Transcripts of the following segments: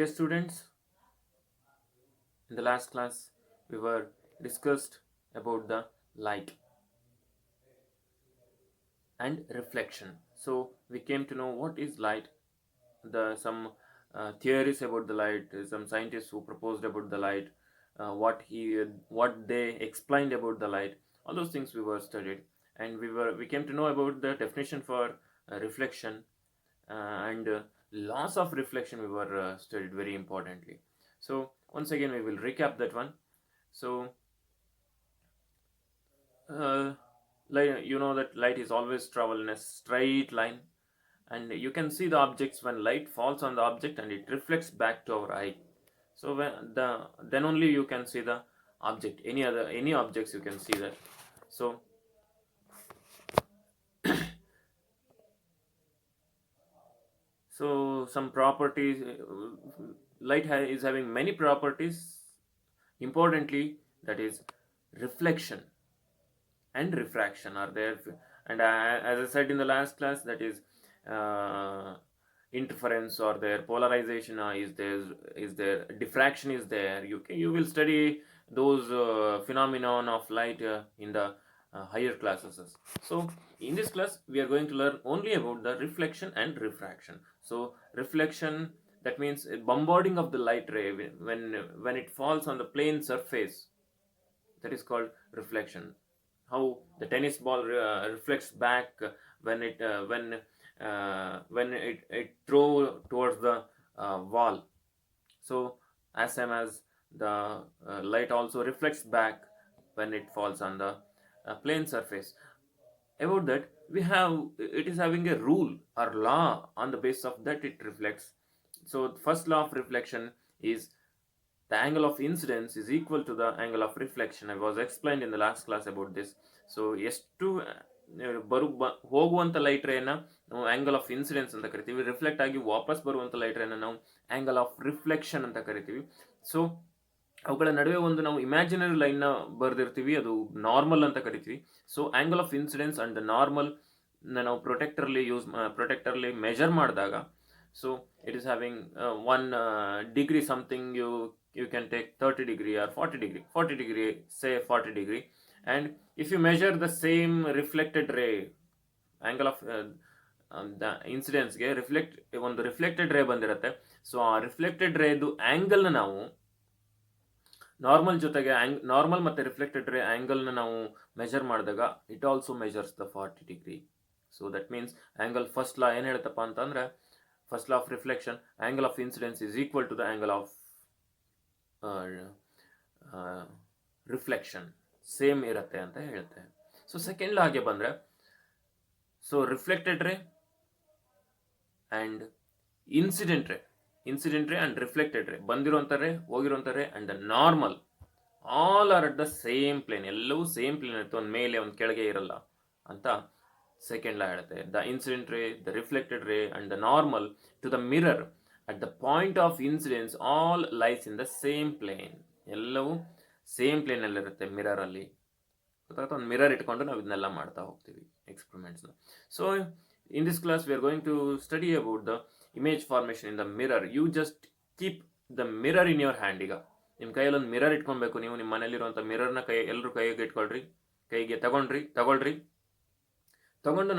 Dear students, in the last class we were discussed about the light and reflection. So we came to know what is light, the some theories about the light, some scientists who proposed about the light, what they explained about the light. All those things we were studied, and we came to know about the definition for reflection and laws of reflection. We were studied very importantly. So once again we will recap that one. So you know that light is always travel in a straight line, and you can see the objects when light falls on the object and it reflects back to our eye. So then only you can see the object. Any objects you can see that. So some properties, light is having many properties. Importantly, that is reflection and refraction are there, and as I said in the last class, that is uh, interference or their polarization is there, diffraction is there. You will study those phenomenon of light in the higher classes. So in this class we are going to learn only about the reflection and refraction. So reflection, that means bombarding of the light ray when it falls on the plane surface, that is called reflection. How the tennis ball reflects back when it throw towards the wall. So as same as the light also reflects back when it falls on the plane surface. About that, it is having a rule or law. On the basis of that it reflects. So the first law of reflection is the angle of incidence is equal to the angle of reflection. I was explained in the last class about this. So ಎಷ್ಟು ಹೋಗುವಂಥ light ರೇನ ನಾವು angle of incidence ಅಂತ ಕರಿತೀವಿ, reflect ಆಗಿ ವಾಪಸ್ ಬರುವಂಥ light ರೇನ ನಾವು angle of reflection ಅಂತ ಕರಿತೀವಿ. ಸೊ ಅವುಗಳ ನಡುವೆ ಒಂದು ನಾವು ಇಮ್ಯಾಜಿನರಿ ಲೈನ್ನ ಬರೆದಿರ್ತೀವಿ, ಅದು ನಾರ್ಮಲ್ ಅಂತ ಕರಿತೀವಿ. So angle of incidence and normal ನಾವು ಪ್ರೊಟೆಕ್ಟರ್ಲಿ ಮೆಜರ್ ಮಾಡಿದಾಗ, so it is having 1 degree something, you can take 30 degree or 40 degree, say 40 degree. And if you measure the same reflected ray angle of the incidence ಗೆ ಒಂದು reflected ರೇ ಬಂದಿರುತ್ತೆ. So ಆ reflected ರೇದು ಆಂಗಲ್ನ ನಾವು normal ಜೊತೆಗೆ normal ಮತ್ತು reflected ರೇ ಆಂಗಲ್ನ ನಾವು ಮೆಜರ್ ಮಾಡಿದಾಗ it also measures the 40 degree. So that means angle first law ಏನು ಹೇಳುತ್ತಪ್ಪ ಅಂತಂದರೆ, first law of reflection, angle of incidence is equal to the angle of reflection, same ಇರುತ್ತೆ ಅಂತ ಹೇಳುತ್ತೆ. ಸೊ ಸೆಕೆಂಡ್ ಲಾಗೆ ಬಂದರೆ, so reflected ray and incident ray and reflected ray, ಬಂದಿರುವಂಥ ray ಹೋಗಿರುವಂಥ ray and the normal all are at the same plane. ಎಲ್ಲವೂ same plane ಇರುತ್ತೆ, ಒಂದು ಮೇಲೆ ಒಂದು ಕೆಳಗೆ ಇರಲ್ಲ ಅಂತ ಸೆಕೆಂಡ್ ಲಾ ಹೇಳುತ್ತೆ. The incident ray, the reflected ray and the normal to the mirror at the point of incidence all lies in the same plane. ಎಲ್ಲವೂ ಸೇಮ್ ಪ್ಲೇನಲ್ಲಿರುತ್ತೆ ಮಿರರಲ್ಲಿ. ಗೊತ್ತಾಗುತ್ತೆ, ಒಂದು ಮಿರರ್ ಇಟ್ಕೊಂಡು ನಾವು ಇದನ್ನೆಲ್ಲ ಮಾಡ್ತಾ ಹೋಗ್ತೀವಿ ಎಕ್ಸ್ಪೆರಿಮೆಂಟ್ಸ್ನ. So in this class we are going to study about the image formation in the mirror. You just keep the mirror in your hand. ಈಗ ನಿಮ್ಮ ಕೈಯಲ್ಲಿ ಒಂದು ಮಿರರ್ ಇಟ್ಕೊಬೇಕು. ನೀವು ನಿಮ್ಮ ಮನೇಲಿರುವಂಥ ಮಿರರ್ನ ಎಲ್ಲರೂ ಕೈಗೆ ಇಟ್ಕೊಳ್ರಿ, ಕೈಗೆ ತಗೊಳ್ರಿ. ತಗೊಂಡು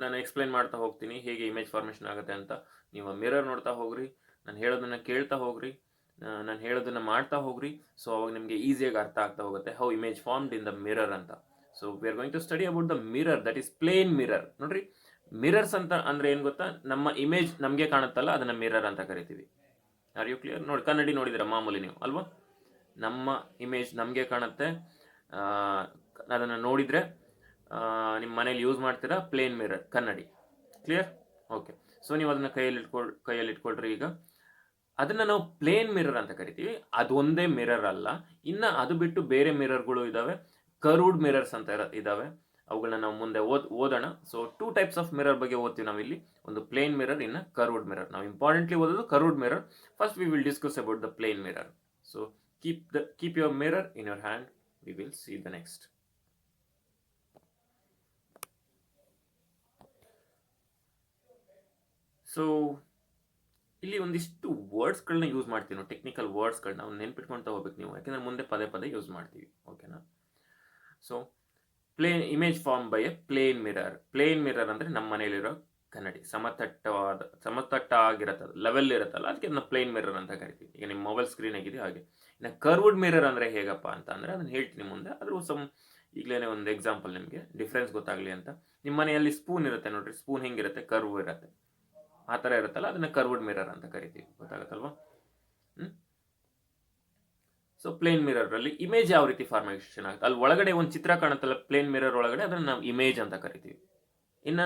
ನಾನು ಎಕ್ಸ್ಪ್ಲೈನ್ ಮಾಡ್ತಾ ಹೋಗ್ತೀನಿ ಹೇಗೆ ಇಮೇಜ್ ಫಾರ್ಮೇಷನ್ ಆಗುತ್ತೆ ಅಂತ. ನೀವು ಮಿರರ್ ನೋಡ್ತಾ ಹೋಗ್ರಿ, ನಾನು ಹೇಳೋದನ್ನು ಕೇಳ್ತಾ ಹೋಗ್ರಿ, ನಾನು ಹೇಳೋದನ್ನು ಮಾಡ್ತಾ ಹೋಗ್ರಿ. ಸೊ ಅವಾಗ ನಿಮಗೆ ಈಸಿಯಾಗಿ ಅರ್ಥ ಆಗ್ತಾ ಹೋಗುತ್ತೆ how image formed in the mirror ಅಂತ. So we are going to study about the mirror, that is plane mirror. ನೋಡ್ರಿ, ಮಿರರ್ಸ್ ಅಂತ ಅಂದರೆ ಏನು ಗೊತ್ತಾ, ನಮ್ಮ ಇಮೇಜ್ ನಮಗೆ ಕಾಣುತ್ತಲ್ಲ ಅದನ್ನು ಮಿರರ್ ಅಂತ ಕರಿತೀವಿ. Are you clear? ನೋಡಿ, ಕನ್ನಡಿ ನೋಡಿದಿರ ಮಾಮೂಲಿ ನೀವು ಅಲ್ವಾ? ನಮ್ಮ ಇಮೇಜ್ ನಮಗೆ ಕಾಣುತ್ತೆ, ಅದನ್ನು ನೋಡಿದರೆ ನಿಮ್ಮ ಮನೇಲಿ ಯೂಸ್ ಮಾಡ್ತೀರಾ ಪ್ಲೇನ್ ಮಿರರ್, ಕನ್ನಡಿ. ಕ್ಲಿಯರ್? ಓಕೆ. ಸೊ ನೀವು ಅದನ್ನು ಕೈಯಲ್ಲಿ ಇಟ್ಕೊಳ್ರಿ. ಈಗ ಅದನ್ನು ನಾವು ಪ್ಲೇನ್ ಮಿರರ್ ಅಂತ ಕರಿತೀವಿ. ಅದು ಒಂದೇ ಮಿರರ್ ಅಲ್ಲ, ಇನ್ನು ಅದು ಬಿಟ್ಟು ಬೇರೆ ಮಿರರ್ಗಳು ಇದ್ದಾವೆ, ಕರ್ವ್ಡ್ ಮಿರರ್ಸ್ ಅಂತ ಇದ್ದಾವೆ. ಅವುಗಳನ್ನ ನಾವು ಮುಂದೆ ಓದೋಣ. ಸೊ 2 ಟೈಪ್ಸ್ ಆಫ್ ಮಿರರ್ ಬಗ್ಗೆ ಓದ್ತೀವಿ ನಾವಿಲ್ಲಿ, ಒಂದು ಪ್ಲೇನ್ ಮಿರರ್, ಇನ್ನು ಕರ್ವ್ಡ್ ಮಿರರ್. ನಾವು ಇಂಪಾರ್ಟೆಂಟ್ಲಿ ಓದೋದು curved mirror. First we will discuss about the plane mirror. So keep your mirror in your hand. We will see the next. So ಇಲ್ಲಿ ಒಂದಿಷ್ಟು ವರ್ಡ್ಸ್ಗಳನ್ನ use ಮಾಡ್ತೀವಿ ನಾವು, ಟೆಕ್ನಿಕಲ್ ವರ್ಡ್ಸ್ಗಳನ್ನ ಅವ್ನು ನೆನ್ಪಿಟ್ಕೊಳ್ತಾ ಹೋಗ್ಬೇಕು ನೀವು, ಯಾಕೆಂದರೆ ಮುಂದೆ ಪದೇ ಪದೇ ಯೂಸ್ ಮಾಡ್ತೀವಿ. ಓಕೆನಾ? So plane image form by a plane mirror. Plane mirror ಅಂದರೆ ನಮ್ಮ ಮನೇಲಿರೋ ಕನ್ನಡಿ ಸಮತಟ್ಟಾಗಿರತ್ತಲ್ಲ, ಲೆವೆಲ್ ಇರುತ್ತಲ್ಲ, ಅದಕ್ಕೆ ಅದನ್ನ ಪ್ಲೇನ್ ಮಿರರ್ ಅಂತ ಕರಿತೀವಿ. ಈಗ ನಿಮ್ಮ ಮೊಬೈಲ್ ಸ್ಕ್ರೀನ್ ಆಗಿದೆ ಹಾಗೆ. ಇನ್ನು ಕರ್ವ್ಡ್ ಮಿರರ್ ಅಂದರೆ ಹೇಗಪ್ಪ ಅಂತ ಅಂದರೆ ಅದನ್ನು ಹೇಳ್ತೀನಿ ಮುಂದೆ. ಆದರೂ ಈಗಲೇ ಒಂದು ಎಕ್ಸಾಂಪಲ್ ನಿಮಗೆ ಡಿಫ್ರೆನ್ಸ್ ಗೊತ್ತಾಗಲಿ ಅಂತ. ನಿಮ್ಮ ಮನೆಯಲ್ಲಿ ಸ್ಪೂನ್ ಇರುತ್ತೆ ನೋಡ್ರಿ, ಸ್ಪೂನ್ ಹೆಂಗಿರುತ್ತೆ, ಕರ್ವ್ ಇರುತ್ತೆ, ಆ ಥರ ಇರುತ್ತಲ್ಲ, ಅದನ್ನ ಕರ್ವ್ಡ್ ಮಿರರ್ ಅಂತ ಕರಿತೀವಿ. ಗೊತ್ತಾಗತ್ತಲ್ವಾ? ಸೊ ಪ್ಲೇನ್ ಮಿರರ್ ಅಲ್ಲಿ ಇಮೇಜ್ ಯಾವ ರೀತಿ ಫಾರ್ಮೇಷನ್ ಆಗುತ್ತೆ, ಅಲ್ಲಿ ಒಳಗಡೆ ಒಂದು ಚಿತ್ರ ಕಾಣುತ್ತಲ್ಲ ಪ್ಲೇನ್ ಮಿರರ್ ಒಳಗಡೆ, ಅದನ್ನ ನಾವು ಇಮೇಜ್ ಅಂತ ಕರಿತೀವಿ. ಇನ್ನು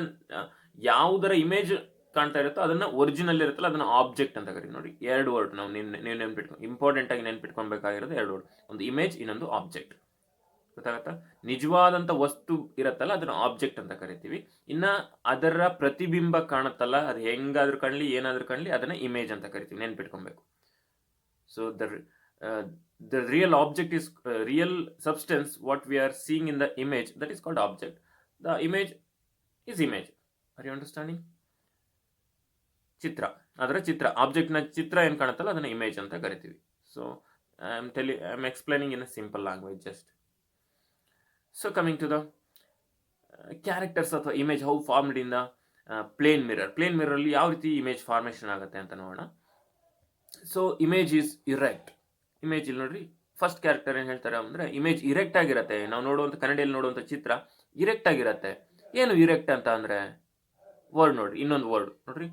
ಯಾವುದರ ಇಮೇಜ್ ಕಾಣ್ತಾ ಇರುತ್ತೋ ಅದನ್ನ ಒರಿಜಿನಲ್ ಇರುತ್ತಲ್ಲ ಅದನ್ನ ಆಬ್ಜೆಕ್ಟ್ ಅಂತ ಕರಿತೀವಿ. ನೋಡಿ, ಎರಡು ವರ್ಡ್ ನಾವು ನೀವು ನೆನ್ಪಿಟ್ಕೊಂಡು ಇಂಪಾರ್ಟೆಂಟ್ ಆಗಿ ನೆನ್ಪಿಟ್ಕೊಳ್ಬೇಕಾಗಿರೋದು ಎರಡು ವರ್ಡ್, ಒಂದು ಇಮೇಜ್, ಇನ್ನೊಂದು ಆಬ್ಜೆಕ್ಟ್. ಗೊತ್ತಾಗತ್ತಾ? ನಿಜವಾದಂಥ ವಸ್ತು ಇರತ್ತಲ್ಲ ಅದನ್ನ ಆಬ್ಜೆಕ್ಟ್ ಅಂತ ಕರಿತೀವಿ. ಇನ್ನ ಅದರ ಪ್ರತಿಬಿಂಬ ಕಾಣುತ್ತಲ್ಲ, ಅದು ಹೆಂಗಾದ್ರೂ ಕಾಣಲಿ ಏನಾದ್ರೂ ಕಾಣಲಿ ಅದನ್ನ ಇಮೇಜ್ ಅಂತ ಕರಿತೀವಿ. ನೆನ್ಪಿಟ್ಕೊಬೇಕು. So the real object is real substance what we are seeing in the image, that is called object. The image is image. Are you understanding? ಚಿತ್ರ, ಅದರ ಚಿತ್ರ, ಆಬ್ಜೆಕ್ಟ್ನ ಚಿತ್ರ ಏನು ಕಾಣುತ್ತಲ್ಲ ಅದನ್ನ ಇಮೇಜ್ ಅಂತ ಕರಿತೀವಿ. So I am explaining in a simple language just. So coming to the characters ಅಥವಾ image how formed in the plane mirror. Plane mirror ಅಲ್ಲಿ ಯಾವ ರೀತಿ image formation ಆಗುತ್ತೆ ಅಂತ ನೋಡೋಣ. So image is erect. Image ಇಲ್ಲಿ ನೋಡ್ರಿ, ಫಸ್ಟ್ ಕ್ಯಾರೆಕ್ಟರ್ ಏನು ಹೇಳ್ತಾರೆ ಅಂದರೆ ಇಮೇಜ್ ಇರೆಕ್ಟ್ ಆಗಿರುತ್ತೆ. ನಾವು ನೋಡುವಂಥ ಕನ್ನಡಿಯಲ್ಲಿ ನೋಡುವಂಥ ಚಿತ್ರ ಇರೆಕ್ಟ್ ಆಗಿರುತ್ತೆ. ಏನು ಇರೆಕ್ಟ್ ಅಂತ ಅಂದರೆ ವರ್ಡ್ ನೋಡ್ರಿ, ಇನ್ನೊಂದು ವರ್ಡ್ ನೋಡ್ರಿ,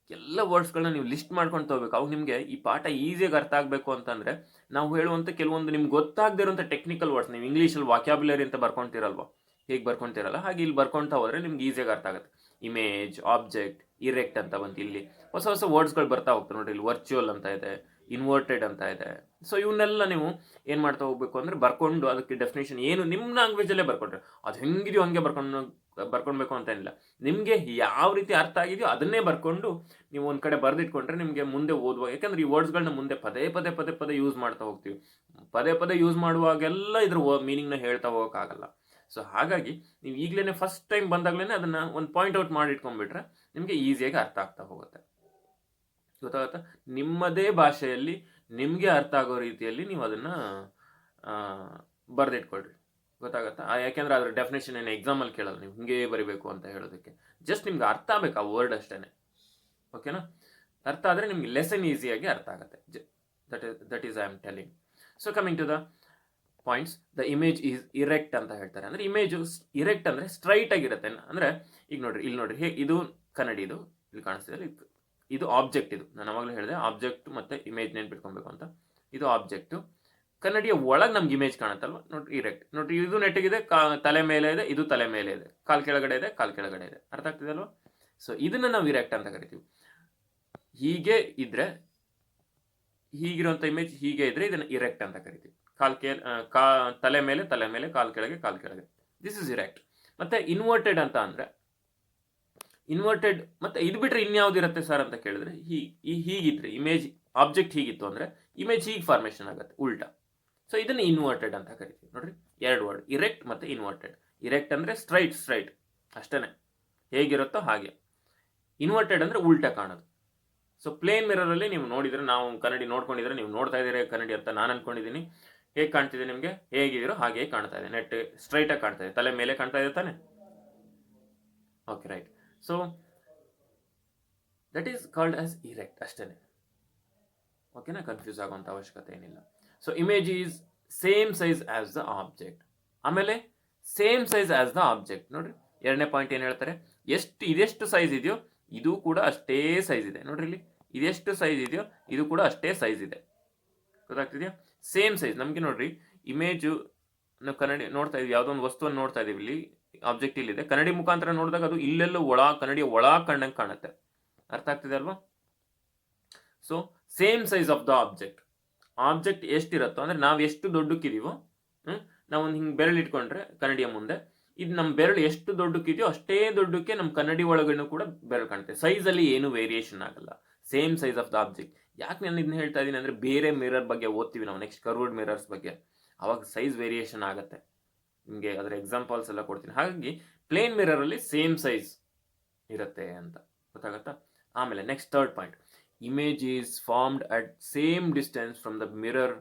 ಎಲ್ಲ ವರ್ಡ್ಸ್ಗಳನ್ನ ನೀವು ಲಿಸ್ಟ್ ಮಾಡ್ಕೊಂಡು ತಗೋಬೇಕು. ಅವಾಗ ನಿಮಗೆ ಈ ಪಾಠ ಈಸಿಯಾಗಿ ಅರ್ಥ ಆಗಬೇಕು ಅಂತಂದರೆ ನಾವು ಹೇಳುವಂಥ ಕೆಲವೊಂದು ನಿಮ್ಗೆ ಗೊತ್ತಾಗದೇ ಇರುವಂಥ ಟೆಕ್ನಿಕಲ್ ವರ್ಡ್ಸ್, ನೀವು ಇಂಗ್ಲೀಷಲ್ಲಿ ವಾಕ್ಯಾಬ್ಯುಲರಿ ಅಂತ ಬರ್ಕೊಳ್ತೀರಲ್ವ, ಹೇಗೆ ಬರ್ಕೊಳ್ತೀರಲ್ಲ ಹಾಗೆ ಇಲ್ಲಿ ಬರ್ಕೊಳ್ತಾ ಹೋದರೆ ನಿಮ್ಗೆ ಈಸಿಯಾಗಿ ಅರ್ಥ ಆಗುತ್ತೆ. ಇಮೇಜ್, ಆಬ್ಜೆಕ್ಟ್, ಇರೆಕ್ಟ್ ಅಂತ ಬಂತು. ಇಲ್ಲಿ ಹೊಸ ಹೊಸ ವರ್ಡ್ಸ್ಗಳು ಬರ್ತಾ ಹೋಗ್ತಾರೆ ನೋಡ್ರಿ. ಇಲ್ಲಿ ವರ್ಚುವಲ್ ಅಂತ ಇದೆ, ಇನ್ವರ್ಟೆಡ್ ಅಂತ ಇದೆ. ಸೊ ಇವನ್ನೆಲ್ಲ ನೀವು ಏನು ಮಾಡ್ತಾ ಹೋಗ್ಬೇಕು ಅಂದರೆ ಬರ್ಕೊಂಡು ಅದಕ್ಕೆ ಡೆಫಿನೇಷನ್ ಏನು ನಿಮ್ಮ ಲ್ಯಾಂಗ್ವೇಜಲ್ಲೇ ಬರ್ಕೊಂಡ್ರೆ, ಅದು ಹೆಂಗಿದೆಯೋ ಹಂಗೆ ಬರ್ಕೊಳ್ಬೇಕು ಅಂತ ಏನಿಲ್ಲ. ನಿಮಗೆ ಯಾವ ರೀತಿ ಅರ್ಥ ಆಗಿದೆಯೋ ಅದನ್ನೇ ಬರ್ಕೊಂಡು ನೀವು ಒಂದು ಕಡೆ ಬರೆದಿಟ್ಕೊಂಡ್ರೆ ನಿಮಗೆ ಮುಂದೆ ಓದುವಾಗ, ಯಾಕಂದ್ರೆ ಈ ವರ್ಡ್ಸ್ಗಳನ್ನ ಮುಂದೆ ಪದೇ ಪದೇ ಪದೇ ಪದೇ ಯೂಸ್ ಮಾಡ್ತಾ ಹೋಗ್ತೀವಿ. ಪದೇ ಪದೇ ಯೂಸ್ ಮಾಡುವಾಗೆಲ್ಲ ಇದ್ರ ಮೀನಿಂಗ್ನ ಹೇಳ್ತಾ ಹೋಗೋಕ್ಕಾಗಲ್ಲ. ಸೊ ಹಾಗಾಗಿ ನೀವು ಈಗಲೇ ಫಸ್ಟ್ ಟೈಮ್ ಬಂದಾಗಲೇ ಅದನ್ನು ಒಂದು ಪಾಯಿಂಟ್ ಔಟ್ ಮಾಡಿ ಇಟ್ಕೊಂಡ್ಬಿಟ್ರೆ ನಿಮಗೆ ಈಸಿಯಾಗಿ ಅರ್ಥ ಆಗ್ತಾ ಹೋಗುತ್ತೆ. ಗೊತ್ತಾಗುತ್ತಾ? ನಿಮ್ಮದೇ ಭಾಷೆಯಲ್ಲಿ ನಿಮಗೆ ಅರ್ಥ ಆಗೋ ರೀತಿಯಲ್ಲಿ ನೀವು ಅದನ್ನು ಬರೆದಿಟ್ಕೊಳ್ರಿ. ಗೊತ್ತಾಗತ್ತಾ? ಯಾಕೆಂದ್ರೆ ಅದ್ರ ಡೆಫಿನೇಷನ್ ಏನು ಎಕ್ಸಾಮಲ್ಲಿ ಕೇಳಲ್ಲ, ನೀವು ಹಿಂಗೆ ಬರಿಬೇಕು ಅಂತ ಹೇಳೋದಕ್ಕೆ. ಜಸ್ಟ್ ನಿಮ್ಗೆ ಅರ್ಥ ಆಗಬೇಕು ಆ ವರ್ಡ್ ಅಷ್ಟೇ. ಓಕೆನಾ? ಅರ್ಥ ಆದರೆ ನಿಮ್ಗೆ ಲೆಸನ್ ಈಸಿಯಾಗಿ ಅರ್ಥ ಆಗುತ್ತೆ. That is I am telling. So coming to the points, the image is erect ಅಂತ ಹೇಳ್ತಾರೆ. ಅಂದರೆ ಇಮೇಜು ಇರೆಕ್ಟ್ ಅಂದರೆ ಸ್ಟ್ರೈಟ್ ಆಗಿರುತ್ತೆ. ಅಂದರೆ ಈಗ ನೋಡ್ರಿ, ಇಲ್ಲಿ ನೋಡ್ರಿ, ಇದು ಕನ್ನಡಿ, ಇದು ಇಲ್ಲಿ ಕಾಣಿಸ್ತಿದೆ, ಇದು ಆಬ್ಜೆಕ್ಟ್. ಇದು ನಾನು ಅವಾಗಲೇ ಹೇಳಿದೆ ಆಬ್ಜೆಕ್ಟ್ ಮತ್ತು ಇಮೇಜ್ ನೆನ್ಪಿಟ್ಕೊಬೇಕು ಅಂತ. ಇದು ಆಬ್ಜೆಕ್ಟು, ಕನ್ನಡಿಯ ಒಳಗೆ ನಮ್ಗೆ ಇಮೇಜ್ ಕಾಣುತ್ತಲ್ವ, ನೋಡ್ರಿ ಇರೆಕ್ಟ್. ನೋಡ್ರಿ, ಇದು ನೆಟ್ಟಿಗಿದೆ, ತಲೆ ಮೇಲೆ ಇದೆ, ಇದು ತಲೆ ಮೇಲೆ ಇದೆ, ಕಾಲು ಕೆಳಗಡೆ ಇದೆ, ಕಾಲು ಕೆಳಗಡೆ ಇದೆ. ಅರ್ಥ ಆಗ್ತಿದೆ ಅಲ್ವಾ? ಸೊ ಇದನ್ನು ನಾವು ಇರೆಕ್ಟ್ ಅಂತ ಕರಿತೀವಿ. ಹೀಗೆ ಇದ್ರೆ, ಹೀಗಿರುವಂಥ ಇಮೇಜ್ ಹೀಗೆ ಇದ್ರೆ ಇದನ್ನು ಇರೆಕ್ಟ್ ಅಂತ ಕರಿತೀವಿ. ತಲೆ ಮೇಲೆ, ಕಾಲು ಕೆಳಗೆ, ಕಾಲು ಕೆಳಗೆ, ದಿಸ್ ಇಸ್ ಇರೆಕ್ಟ್. ಮತ್ತೆ ಇನ್ವರ್ಟೆಡ್ ಅಂತ ಅಂದರೆ, ಇನ್ವರ್ಟೆಡ್ ಮತ್ತೆ ಇದು ಬಿಟ್ಟರೆ ಇನ್ಯಾವುದಿರುತ್ತೆ ಸರ್ ಅಂತ ಕೇಳಿದ್ರೆ, ಹೀಗಿದ್ರೆ ಇಮೇಜ್ ಆಬ್ಜೆಕ್ಟ್ ಹೀಗಿತ್ತು ಅಂದರೆ ಇಮೇಜ್ ಹೀಗೆ ಫಾರ್ಮೇಷನ್ ಆಗುತ್ತೆ ಉಲ್ಟಾ. ಸೊ ಇದನ್ನು ಇನ್ವರ್ಟೆಡ್ ಅಂತ ಕರಿತೀವಿ. ನೋಡ್ರಿ, ಎರಡು ವರ್ಡ್, ಇರೆಕ್ಟ್ ಮತ್ತು ಇನ್ವರ್ಟೆಡ್. ಇರೆಕ್ಟ್ ಅಂದರೆ ಸ್ಟ್ರೈಟ್ ಅಷ್ಟೇ, ಹೇಗಿರುತ್ತೋ ಹಾಗೆ. ಇನ್ವರ್ಟೆಡ್ ಅಂದರೆ ಉಲ್ಟಾ ಕಾಣೋದು. ಸೊ ಪ್ಲೇನ್ ಮಿರರಲ್ಲಿ ನೀವು ನೋಡಿದರೆ, ನಾವು ಕನ್ನಡಿ ನೋಡ್ಕೊಂಡಿದ್ರೆ, ನೀವು ನೋಡ್ತಾ ಇದ್ದೀರಿ ಕನ್ನಡಿ ಅಂತ ನಾನು ಅನ್ಕೊಂಡಿದ್ದೀನಿ. ಹೇಗೆ ಕಾಣ್ತಿದೆ ನಿಮಗೆ? ಹೇಗಿದ್ದೀರೋ ಹಾಗೆ ಕಾಣ್ತಾ ಇದೆ, ನೆಟ್ ಸ್ಟ್ರೈಟಾಗಿ ಕಾಣ್ತಾ ಇದೆ, ತಲೆ ಮೇಲೆ ಕಾಣ್ತಾ ಇದೆ ತಾನೆ? Okay, right. So that is called as erect ಅಷ್ಟೇ. ಓಕೆನಾ? ಕನ್ಫ್ಯೂಸ್ ಆಗುವಂಥ ಅವಶ್ಯಕತೆ ಏನಿಲ್ಲ. So image is same size as the object. ಆಮೇಲೆ same size as the object. ನೋಡ್ರಿ, ಎರಡನೇ ಪಾಯಿಂಟ್ ಏನು ಹೇಳ್ತಾರೆ, ಇದೆಷ್ಟು ಸೈಜ್ ಇದೆಯೋ ಇದು ಕೂಡ ಅಷ್ಟೇ ಸೈಜ್ ಇದೆ. ನೋಡ್ರಿ, ಇಲ್ಲಿ ಇದೆಷ್ಟು ಸೈಜ್ ಇದೆಯೋ ಇದು ಕೂಡ ಅಷ್ಟೇ ಸೈಜ್ ಇದೆ. ಗೊತ್ತಾಗ್ತಿದೆಯಾ? Same size. ನಮಗೆ ನೋಡ್ರಿ, ಇಮೇಜು ನಾವು ಕನ್ನಡಿ ನೋಡ್ತಾ ಇದೀವಿ, ಯಾವುದೋ ಒಂದು ವಸ್ತುವನ್ನು ನೋಡ್ತಾ ಇದೀವಿ, ಇಲ್ಲಿ ಆಬ್ಜೆಕ್ಟ್ ಇಲ್ಲಿದೆ. ಕನ್ನಡಿ ಮುಖಾಂತರ ನೋಡಿದಾಗ ಅದು ಇಲ್ಲೆಲ್ಲೂ ಕನ್ನಡಿಯ ಒಳ ಕಣ್ಣಂಗೆ ಕಾಣುತ್ತೆ. ಅರ್ಥ ಆಗ್ತಿದೆ ಅಲ್ವಾ? So same size of the object. Object ಎಷ್ಟಿರುತ್ತೋ ಅಂದರೆ ನಾವು ಎಷ್ಟು ದೊಡ್ಡಕ್ಕಿದೀವೋ, ನಾವು ಒಂದು ಹಿಂಗೆ ಬೆರಳು ಇಟ್ಕೊಂಡ್ರೆ ಕನ್ನಡಿಯ ಮುಂದೆ, ಇದು ನಮ್ಮ ಬೆರಳು ಎಷ್ಟು ದೊಡ್ಡಕ್ಕಿದೆಯೋ ಅಷ್ಟೇ ದೊಡ್ಡಕ್ಕೆ ನಮ್ಮ ಕನ್ನಡಿ ಒಳಗಡೆ ಕೂಡ ಬೆರಳು ಕಾಣುತ್ತೆ. ಸೈಜಲ್ಲಿ ಏನು ವೇರಿಯೇಷನ್ ಆಗಲ್ಲ. Same size of the object. ಯಾಕೆ ನಾನು ಇದನ್ನ ಹೇಳ್ತಾ ಇದ್ದೀನಿ ಅಂದರೆ, ಬೇರೆ ಮಿರರ್ ಬಗ್ಗೆ ಓದ್ತೀವಿ ನಾವು ನೆಕ್ಸ್ಟ್, ಕರ್ವ್ಡ್ ಮಿರರ್ಸ್ ಬಗ್ಗೆ, ಅವಾಗ ಸೈಜ್ ವೇರಿಯೇಷನ್ ಆಗುತ್ತೆ. ನಿಮಗೆ ಅದರ ಎಕ್ಸಾಂಪಲ್ಸ್ ಎಲ್ಲ ಕೊಡ್ತೀನಿ. ಹಾಗಾಗಿ ಪ್ಲೇನ್ ಮಿರರಲ್ಲಿ ಸೇಮ್ ಸೈಜ್ ಇರುತ್ತೆ ಅಂತ ಗೊತ್ತಾಗತ್ತಾ? ಆಮೇಲೆ next third point, image is formed at same distance from the mirror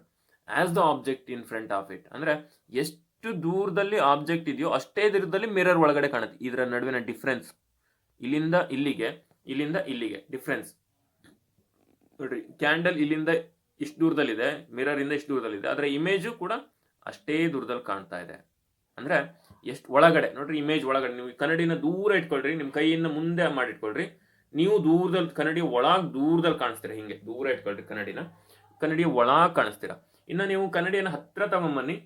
as the object in front of it. ಅಂದ್ರೆ ಎಷ್ಟು ದೂರದಲ್ಲಿ ಆಬ್ಜೆಕ್ಟ್ ಇದೆಯೋ ಅಷ್ಟೇ ದೂರದಲ್ಲಿ ಮಿರರ್ ಒಳಗಡೆ ಕಾಣುತ್ತೆ. ಇದರ ನಡುವಿನ ಡಿಫ್ರೆನ್ಸ್ ಇಲ್ಲಿಂದ ಇಲ್ಲಿಗೆ, ಇಲ್ಲಿಂದ ಇಲ್ಲಿಗೆ ಡಿಫ್ರೆನ್ಸ್ ನೋಡ್ರಿ. ಕ್ಯಾಂಡಲ್ ಇಲ್ಲಿಂದ ಇಷ್ಟು ದೂರದಲ್ಲಿದೆ, ಮಿರರ್ ಇಂದ ಇಷ್ಟು ದೂರದಲ್ಲಿದೆ, ಅದರ ಇಮೇಜು ಕೂಡ ಅಷ್ಟೇ ದೂರದಲ್ಲಿ ಕಾಣ್ತಾ ಇದೆ. ಅಂದ್ರೆ ಎಷ್ಟು ಒಳಗಡೆ ನೋಡ್ರಿ, ಇಮೇಜ್ ಒಳಗಡೆ ನೀವು ಕನ್ನಡಿನ ದೂರ ಇಟ್ಕೊಳ್ರಿ, ನಿಮ್ಮ ಕೈಯಿಂದ ಮುಂದೆ ಮಾಡಿಟ್ಕೊಳ್ರಿ, ನೀವು ದೂರದಲ್ಲಿ ಕನ್ನಡಿ ಒಳಗೆ ದೂರದಲ್ಲಿ ಕಾಣಿಸ್ತೀರಾ. ಹಿಂಗೆ ದೂರ ಇಟ್ಕೊಳ್ರಿ ಕನ್ನಡಿಯ ಒಳಗೆ ಕಾಣಿಸ್ತೀರಾ. ಇನ್ನು ನೀವು ಕನ್ನಡಿಯನ್ನು ಹತ್ರ ತಗೊಂಡ್ಬನ್ನಿ,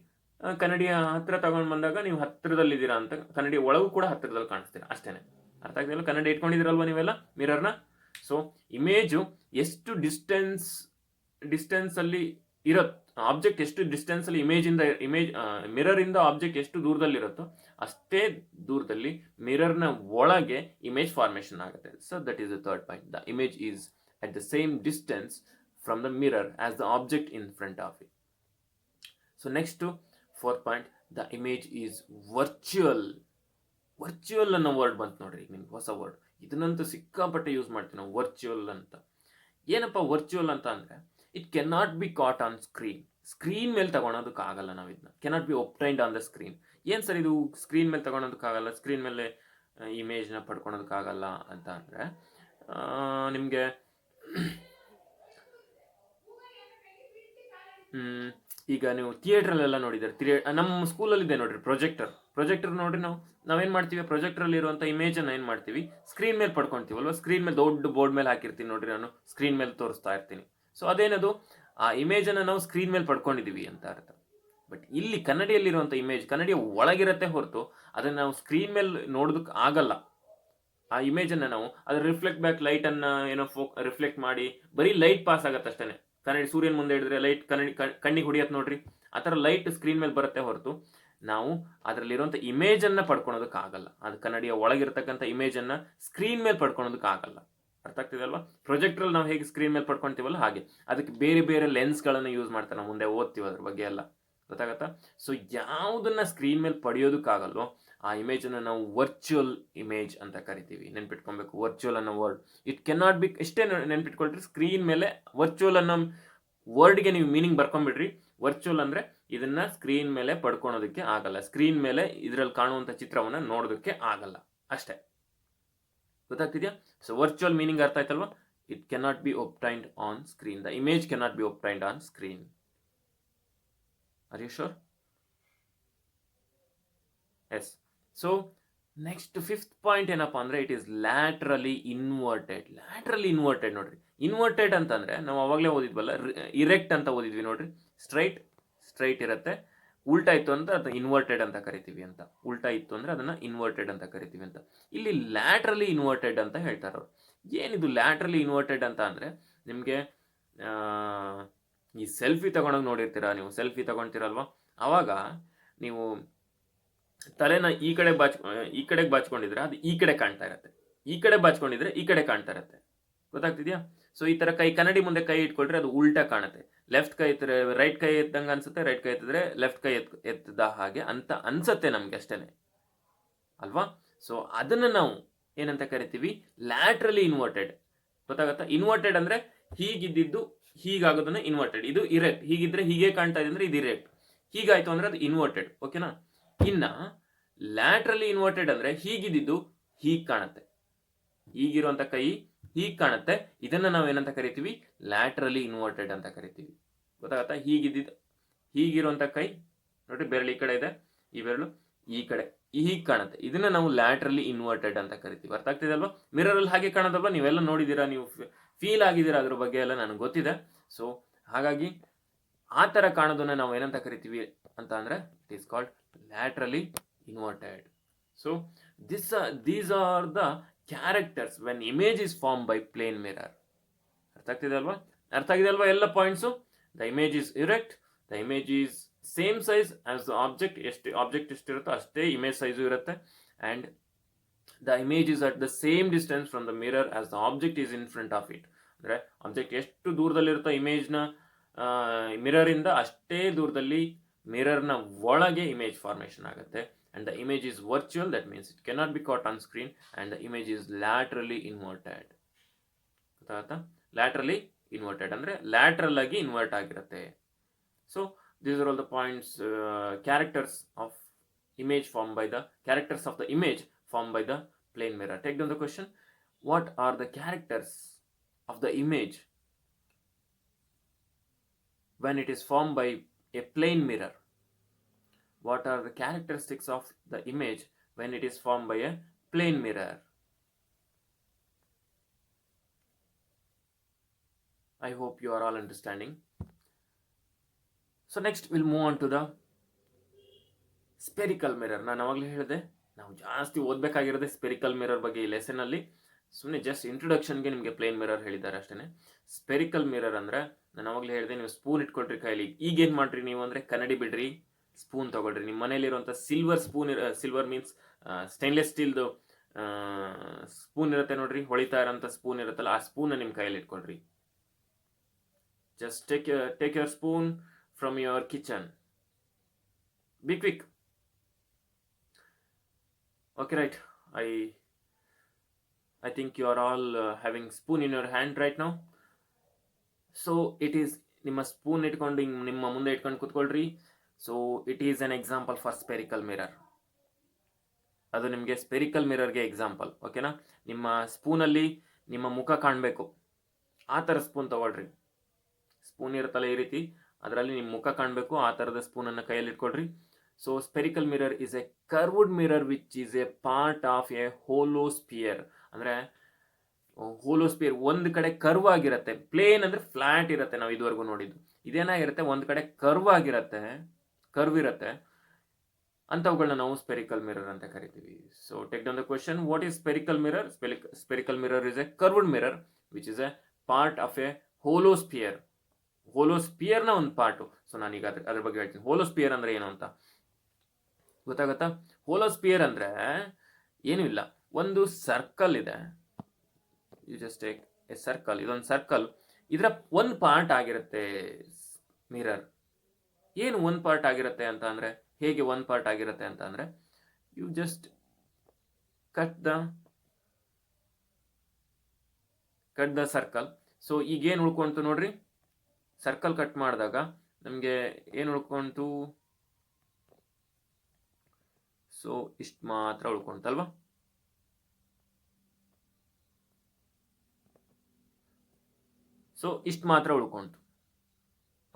ಕನ್ನಡಿಯ ಹತ್ರ ತಗೊಂಡ್ ಬಂದಾಗ ನೀವು ಹತ್ರದಲ್ಲಿದ್ದೀರಾ ಅಂತ ಕನ್ನಡಿಯ ಒಳಗೂ ಕೂಡ ಹತ್ರದಲ್ಲಿ ಕಾಣಿಸ್ತೀರಾ. ಅಷ್ಟೇನೆ. ಅರ್ಥ ಆಗ್ತಿಲ್ಲ? ಕನ್ನಡಿ ಇಟ್ಕೊಂಡಿದ್ದೀರಲ್ವ ನೀವೆಲ್ಲ ಮಿರರ್ನ. ಸೊ ಇಮೇಜು ಎಷ್ಟು ಡಿಸ್ಟೆನ್ಸ್ ಅಲ್ಲಿ ಇರತ್ತೆ, ಆಬ್ಜೆಕ್ಟ್ ಎಷ್ಟು ಡಿಸ್ಟೆನ್ಸ್ ಅಲ್ಲಿ ಮಿರರ್ ಇಂದ ಆಬ್ಜೆಕ್ಟ್ ಎಷ್ಟು ದೂರದಲ್ಲಿ ಇರುತ್ತೋ ಅಷ್ಟೇ ದೂರದಲ್ಲಿ ಮಿರರ್ನ ಒಳಗೆ ಇಮೇಜ್ ಫಾರ್ಮೇಶನ್ ಆಗುತ್ತೆ. So that is the third point. The image is at the same distance from the mirror as the object in front of it. So next fourth point, the image is virtual. Virtual ಅನ್ನೋ word ಬಂತು ನೋಡ್ರಿ, ನಿಮ್ಗೆ ಹೊಸ word. ಇದನ್ನಂತೂ ಸಿಕ್ಕಾಪಟ್ಟೆ use ಮಾಡ್ತೀವಿ ನಾವು, virtual ಅಂತ. ಏನಪ್ಪ ವರ್ಚುವಲ್ ಅಂತ ಅಂದ್ರೆ, it can not be caught on screen ಮೇಲೆ ತಗೊಳೋದಕ್ಕಾಗಲ್ಲ. ನಾವು ಇದನ್ನ cannot be obtained on the screen. ಏನು ಸರ್ ಇದು ಸ್ಕ್ರೀನ್ ಮೇಲೆ ತಗೊಳೋದಕ್ಕಾಗಲ್ಲ, ಸ್ಕ್ರೀನ್ ಮೇಲೆ ಇಮೇಜ್ನ ಪಡ್ಕೊಳೋದಕ್ಕಾಗಲ್ಲ ಅಂತ ಅಂದರೆ, ನಿಮಗೆ ಈಗ ನೀವು ಥಿಯೇಟ್ರಲ್ಲೆಲ್ಲ ನೋಡಿದ್ದಾರೆ, ನಮ್ಮ ಸ್ಕೂಲಲ್ಲಿದೆ ನೋಡ್ರಿ ಪ್ರೊಜೆಕ್ಟರ್ ನೋಡ್ರಿ. ನಾವೇನು ಮಾಡ್ತೀವಿ, ಪ್ರೊಜೆಕ್ಟ್ರಲ್ಲಿ ಇರುವಂಥ ಇಮೇಜನ್ನು ಏನು ಮಾಡ್ತೀವಿ, ಸ್ಕ್ರೀನ್ ಮೇಲೆ ಪಡ್ಕೊಳ್ತೀವಲ್ವ. ಸ್ಕ್ರೀನ್ ಮೇಲೆ ದೊಡ್ಡ ಬೋರ್ಡ್ ಮೇಲೆ ಹಾಕಿರ್ತೀನಿ ನೋಡ್ರಿ, ನಾನು ಸ್ಕ್ರೀನ್ ಮೇಲೆ ತೋರಿಸ್ತಾ ಇರ್ತೀನಿ. ಸೊ ಅದೇನದು, ಆ ಇಮೇಜನ್ನು ನಾವು ಸ್ಕ್ರೀನ್ ಮೇಲೆ ಪಡ್ಕೊಂಡಿದ್ದೀವಿ ಅಂತ ಅರ್ಥ. ಬಟ್ ಇಲ್ಲಿ ಕನ್ನಡಿಯಲ್ಲಿರುವಂಥ ಇಮೇಜ್ ಕನ್ನಡಿಯ ಒಳಗಿರತ್ತೆ ಹೊರತು ಅದನ್ನು ನಾವು ಸ್ಕ್ರೀನ್ ಮೇಲೆ ನೋಡೋದಕ್ಕೆ ಆಗಲ್ಲ. ಆ ಇಮೇಜನ್ನು ನಾವು ಅದ್ರ ರಿಫ್ಲೆಕ್ಟ್ ಬ್ಯಾಕ್ ಲೈಟನ್ನು ಏನೋ ರಿಫ್ಲೆಕ್ಟ್ ಮಾಡಿ ಬರೀ ಲೈಟ್ ಪಾಸ್ ಆಗತ್ತೆ ಅಷ್ಟೇ. ಕನ್ನಡಿ ಸೂರ್ಯನ ಮುಂದೆ ಹಿಡಿದ್ರೆ ಲೈಟ್ ಕಣ್ಣಿಗೆ ಹೊಡಿಯತ್ತೆ ನೋಡ್ರಿ, ಆ ಥರ ಲೈಟ್ ಸ್ಕ್ರೀನ್ ಮೇಲೆ ಬರುತ್ತೆ ಹೊರತು ನಾವು ಅದರಲ್ಲಿರುವಂಥ ಇಮೇಜನ್ನು ಪಡ್ಕೊಳೋದಕ್ಕಾಗಲ್ಲ. ಅದು ಕನ್ನಡಿಯ ಒಳಗಿರ್ತಕ್ಕಂಥ ಇಮೇಜನ್ನು ಸ್ಕ್ರೀನ್ ಮೇಲೆ ಪಡ್ಕೊಳೋದಕ್ಕಾಗಲ್ಲ. ಅರ್ಥ ಆಗ್ತಿದೆ ಅಲ್ವಾ? ಪ್ರೊಜೆಕ್ಟ್ರಲ್ಲಿ ನಾವು ಹೇಗೆ ಸ್ಕ್ರೀನ್ ಮೇಲೆ ಪಡ್ಕೊಳ್ತೀವಲ್ಲ ಹಾಗೆ ಅದಕ್ಕೆ ಬೇರೆ ಬೇರೆ ಲೆನ್ಸ್ಗಳನ್ನು ಯೂಸ್ ಮಾಡ್ತಾರೆ. ನಾವು ಮುಂದೆ ಓದ್ತೀವಿ ಅದ್ರ ಬಗ್ಗೆ ಎಲ್ಲ, ಗೊತ್ತಾಗತ್ತಾ? ಸೊ ಯಾವುದನ್ನ ಸ್ಕ್ರೀನ್ ಮೇಲೆ ಪಡೆಯೋದಕ್ಕಾಗಲ್ವೋ ಆ ಇಮೇಜನ್ನು ನಾವು ವರ್ಚುವಲ್ ಇಮೇಜ್ ಅಂತ ಕರಿತೀವಿ. ನೆನ್ಪಿಟ್ಕೊಬೇಕು ವರ್ಚುವಲ್ ಅನ್ನೋ word. It can not B, ಇಷ್ಟೇ ನೆನ್ಪಿಟ್ಕೊಳ್ರಿ, ಸ್ಕ್ರೀನ್ ಮೇಲೆ ವರ್ಚುವಲ್ ಅನ್ನೋ ವರ್ಡ್ಗೆ ನೀವು ಮೀನಿಂಗ್ ಬರ್ಕೊಂಡ್ಬಿಡ್ರಿ. ವರ್ಚುವಲ್ ಅಂದರೆ ಇದನ್ನ ಸ್ಕ್ರೀನ್ ಮೇಲೆ ಪಡ್ಕೊಳೋದಕ್ಕೆ ಆಗಲ್ಲ, ಸ್ಕ್ರೀನ್ ಮೇಲೆ ಇದರಲ್ಲಿ ಕಾಣುವಂಥ ಚಿತ್ರವನ್ನು ನೋಡೋದಕ್ಕೆ ಆಗಲ್ಲ ಅಷ್ಟೇ. ಗೊತ್ತಾಗ್ತಿದ್ಯಾ? ಸೊ ವರ್ಚುವಲ್ ಮೀನಿಂಗ್ ಅರ್ಥ ಆಯ್ತಲ್ವಾ? It cannot be obtained on screen. The image cannot be obtained on screen. Are you sure? Yes. So next fifth point ಏನಪ್ಪಾ ಅಂದ್ರೆ, it is laterally inverted. Laterally inverted ನೋಡ್ರಿ. ಇನ್ವರ್ಟೆಡ್ ಅಂತಂದ್ರೆ ನಾವು ಅವಾಗಲೇ ಓದಿದ್ವಲ್ಲ, erect ಅಂತ ಓದಿದ್ವಿ ನೋಡ್ರಿ. ಸ್ಟ್ರೈಟ್ ಇರುತ್ತೆ, ಉಲ್ಟಾ ಇತ್ತು ಅಂತ ಅದು ಇನ್ವರ್ಟೆಡ್ ಅಂತ ಕರಿತೀವಿ ಅಂತ. ಉಲ್ಟಾ ಇತ್ತು ಅಂದ್ರೆ ಅದನ್ನ ಇನ್ವರ್ಟೆಡ್ ಅಂತ ಕರಿತೀವಿ ಅಂತ. ಇಲ್ಲಿ ಲ್ಯಾಟ್ರಲಿ ಇನ್ವರ್ಟೆಡ್ ಅಂತ ಹೇಳ್ತಾರೆ ಅವ್ರು. ಏನಿದು ಲ್ಯಾಟ್ರಲಿ ಇನ್ವರ್ಟೆಡ್ ಅಂತ ಅಂದ್ರೆ, ನಿಮಗೆ ಈ ಸೆಲ್ಫಿ ತಗೊಂಡಾಗ ನೋಡಿರ್ತೀರಾ, ನೀವು ಸೆಲ್ಫಿ ತಗೊಳ್ತೀರಲ್ವಾ, ಅವಾಗ ನೀವು ತಲೆನ ಈ ಕಡೆಗೆ ಬಾಚ್ಕೊಂಡಿದ್ರೆ ಅದು ಈ ಕಡೆ ಕಾಣ್ತಾ ಇರತ್ತೆ, ಈ ಕಡೆ ಬಾಚ್ಕೊಂಡಿದ್ರೆ ಈ ಕಡೆ ಕಾಣ್ತಾ ಇರತ್ತೆ. ಗೊತ್ತಾಗ್ತಿದ್ಯಾ? ಸೊ ಈ ತರ ಕನ್ನಡಿ ಮುಂದೆ ಕೈ ಇಟ್ಕೊಳ್ರೆ ಅದು ಉಲ್ಟಾ ಕಾಣುತ್ತೆ. ಲೆಫ್ಟ್ ಕೈ ಎತ್ತಿದ್ರೆ ರೈಟ್ ಕೈ ಎತ್ತಂಗೆ ಅನ್ಸುತ್ತೆ, ರೈಟ್ ಕೈ ಎತ್ತಿದ್ರೆ ಲೆಫ್ಟ್ ಕೈ ಎತ್ತದ ಹಾಗೆ ಅಂತ ಅನ್ಸತ್ತೆ ನಮ್ಗೆ ಅಷ್ಟೇನೆ ಅಲ್ವಾ? ಸೊ ಅದನ್ನ ನಾವು ಏನಂತ ಕರಿತೀವಿ, ಲ್ಯಾಟ್ರಲಿ ಇನ್ವರ್ಟೆಡ್. ಗೊತ್ತಾಗತ್ತಾ? ಇನ್ವರ್ಟೆಡ್ ಅಂದ್ರೆ ಹೀಗಿದ್ದು ಹೀಗಾಗೋದನ್ನ ಇನ್ವರ್ಟೆಡ್. ಇದು ಇರೆಕ್ಟ್, ಹೀಗಿದ್ರೆ ಹೀಗೆ ಕಾಣ್ತಾ ಇದೆ ಅಂದ್ರೆ ಇದು ಇರೆಕ್ಟ್, ಹೀಗಾಯ್ತು ಅಂದ್ರೆ ಅದು ಇನ್ವರ್ಟೆಡ್. ಓಕೆನಾ? ಇನ್ನ ಲ್ಯಾಟ್ರಲಿ ಇನ್ವರ್ಟೆಡ್ ಅಂದ್ರೆ ಹೀಗಿದ್ದು ಹೀಗ್ ಕಾಣುತ್ತೆ, ಹೀಗಿರುವಂತ ಕೈ ಹೀಗ್ ಕಾಣುತ್ತೆ. ಇದನ್ನ ನಾವು ಏನಂತ ಕರಿತೀವಿ, ಲ್ಯಾಟ್ರಲಿ ಇನ್ವರ್ಟೆಡ್ ಅಂತ ಕರಿತೀವಿ. ಗೊತ್ತಾಗತ್ತಾ? ಹೀಗಿರುವಂತ ಕೈ ನೋಡ್ರಿ, ಬೆರಳು ಈ ಕಡೆ ಇದೆ, ಈ ಬೆರಳು ಈ ಕಡೆ ಹೀಗ್ ಕಾಣುತ್ತೆ. ಇದನ್ನ ನಾವು ಲ್ಯಾಟ್ರಲಿ ಇನ್ವರ್ಟೆಡ್ ಅಂತ ಕರಿತೀವಿ. ಅರ್ಥ ಆಗ್ತಿದೆ ಅಲ್ವಾ? ಮಿರರ್ ಅಲ್ಲಿ ಹಾಗೆ ಕಾಣೋದಲ್ವಾ? ನೀವೆಲ್ಲ ನೋಡಿದೀರಾ, ನೀವು ಫೀಲ್ ಆಗಿದ್ದೀರಾ ಅದ್ರ ಬಗ್ಗೆ ಎಲ್ಲ, ನನಗೆ ಗೊತ್ತಿದೆ. ಸೊ ಹಾಗಾಗಿ ಆ ತರ ಕಾಣೋದನ್ನ ನಾವು ಏನಂತ ಕರಿತೀವಿ ಅಂತ ಅಂದ್ರೆ, it is called laterally inverted. So these are the characters when image is formed by plane mirror. ಅರ್ಥ ಆಗ್ತಿದೆ ಅಲ್ವಾ ಎಲ್ಲ points? The image is erect, the image is same size as the object. Object ಎಷ್ಟಿರುತ್ತೋ ಅಷ್ಟೇ image size ಇರುತ್ತೆ. And the image is at the same distance from the mirror as the object is in front of it. ಅಂದ್ರೆ object ಎಷ್ಟು ದೂರದಲ್ಲಿರುತ್ತೋ ಇಮೇಜ್ನ mirror ಇಂದ ಅಷ್ಟೇ ದೂರದಲ್ಲಿ ಮಿರರ್ನ ಒಳಗೆ ಇಮೇಜ್ ಫಾರ್ಮೇಷನ್ ಆಗುತ್ತೆ. And the image is virtual, that means it cannot be caught on screen, and the image is laterally inverted. ಗೊತ್ತಾಯ್ತಾ? ಲ್ಯಾಟ್ರಲಿ ಇನ್ವರ್ಟೆಡ್ ಅಂದರೆ ಲ್ಯಾಟ್ರಲ್ ಆಗಿ ಇನ್ವರ್ಟ್ ಆಗಿರುತ್ತೆ. So these are all the points, characters of image formed by the characters of the image formed by the plane mirror. Take down the question. What are the characters of the image when it is formed by a plane mirror? What are the characteristics of the image when it is formed by a plane mirror? I hope you are all understanding. So next we'll move on to the spherical mirror. ನಾನು ಅವಾಗಲೇ ಹೇಳಿದೆ ನಾವು ಜಾಸ್ತಿ ಓದಬೇಕಾಗಿರೋದೆ spherical mirror ಬಗ್ಗೆ ಈ ಲೆಸನಲ್ಲಿ. ಸುಮ್ಮನೆ just ಇಂಟ್ರೊಡಕ್ಷನ್ಗೆ ನಿಮಗೆ plane mirror ಹೇಳಿದ್ದಾರೆ ಅಷ್ಟೇ. ಸ್ಪೆರಿಕಲ್ ಮಿರರ್ ಅಂದರೆ ನಾನು ಅವಾಗಲೇ ಹೇಳಿದೆ, ನೀವು ಸ್ಪೂನ್ ಇಟ್ಕೊಳ್ರಿ ಕೈಲಿ. ಈಗೇನು ಮಾಡ್ರಿ ನೀವು ಅಂದರೆ ಕನ್ನಡಿ ಬಿಡ್ರಿ, ಸ್ಪೂನ್ ತೊಗೊಳ್ರಿ. ನಿಮ್ಮ ಮನೇಲಿರುವಂಥ silver spoon, silver means stainless ಸ್ಟೀಲ್ದು ಸ್ಪೂನ್ ಇರುತ್ತೆ ನೋಡ್ರಿ, ಹೊಳಿತಾ ಇರೋಂಥ ಸ್ಪೂನ್ ಇರುತ್ತಲ್ಲ, ಆ ಸ್ಪೂನ್ನ ನಿಮ್ಮ ಕೈಯಲ್ಲಿ ಇಟ್ಕೊಳ್ರಿ. Just take your spoon from your kitchen. Be quick. Okay, right. I think you are all having spoon in your hand right now. So it is, ನಿಮ್ಮ ಸ್ಪೂನ್ ಇಟ್ಕೊಂಡು ನಿಮ್ಮ ಮುಂದೆ ಇಟ್ಕೊಂಡು ಕೂತ್ಕೊಳ್ರಿ. So it is an example for spherical mirror. ಅದು ನಿಮಗೆ spherical ಮಿರರ್ಗೆ example. ಓಕೆನಾ? ನಿಮ್ಮ ಸ್ಪೂನಲ್ಲಿ ನಿಮ್ಮ ಮುಖ ಕಾಣಬೇಕು, ಆ ಥರ ಸ್ಪೂನ್ ತಗೊಳ್ರಿ. ಸ್ಪೂನ್ ಇರುತ್ತಲ್ಲ ಈ ರೀತಿ, ಅದರಲ್ಲಿ ನಿಮ್ಮ ಮುಖ ಕಾಣಬೇಕು, ಆ ಥರದ ಸ್ಪೂನನ್ನು ಕೈಯಲ್ಲಿ ಇಟ್ಕೊಳ್ರಿ. So spherical mirror is a curved mirror which is a part of a hollow sphere. ಅಂದರೆ ಹೋಲೋಸ್ಪಿಯರ್ ಒಂದು ಕಡೆ ಕರ್ವ್ ಆಗಿರುತ್ತೆ. ಪ್ಲೇನ್ ಅಂದರೆ ಫ್ಲಾಟ್ ಇರುತ್ತೆ, ನಾವು ಇದುವರೆಗೂ ನೋಡಿದ್ದು. ಇದೇನಾಗಿರುತ್ತೆ, ಒಂದು ಕಡೆ ಕರ್ವ್ ಆಗಿರುತ್ತೆ, ಕರ್ವ್ ಇರುತ್ತೆ, ಅಂಥವುಗಳನ್ನ ನಾವು ಸ್ಪೆರಿಕಲ್ ಮಿರರ್ ಅಂತ ಕರಿತೀವಿ. So take down the question, what is spherical mirror? Spherical mirror is a curved mirror which is a part of a hollow sphere. ಹೋಲೋಸ್ಪಿಯರ್ನ ಒಂದು ಪಾರ್ಟು. ಸೊ ನಾನೀಗ ಅದ್ರ ಬಗ್ಗೆ ಹೇಳ್ತೀನಿ. ಹೋಲೋಸ್ಪಿಯರ್ ಅಂದರೆ ಏನು ಅಂತ ಗೊತ್ತಾಗತ್ತಾ? ಹೋಲೋಸ್ಪಿಯರ್ ಅಂದರೆ ಏನೂ ಇಲ್ಲ, ಒಂದು ಸರ್ಕಲ್ ಇದೆ. You just take a circle. ಇದೊಂದು ಸರ್ಕಲ್, ಇದರ ಒಂದು ಪಾರ್ಟ್ ಆಗಿರುತ್ತೆ ಮಿರರ್. ಏನು ಒಂದು ಪಾರ್ಟ್ ಆಗಿರುತ್ತೆ ಅಂತ ಅಂದರೆ, ಹೇಗೆ ಒಂದು ಪಾರ್ಟ್ ಆಗಿರುತ್ತೆ ಅಂತ ಅಂದರೆ, you just cut the circle. So ಈಗೇನು ಉಳ್ಕೊಂತು ನೋಡ್ರಿ, ಸರ್ಕಲ್ ಕಟ್ ಮಾಡಿದಾಗ ನಮಗೆ ಏನು ಉಳ್ಕೊಂತು? ಸೊ ಇಷ್ಟು ಮಾತ್ರ ಉಳ್ಕೊಂತಲ್ವಾ? ಸೊ ಇಷ್ಟು ಮಾತ್ರ ಉಳ್ಕೊಂತು.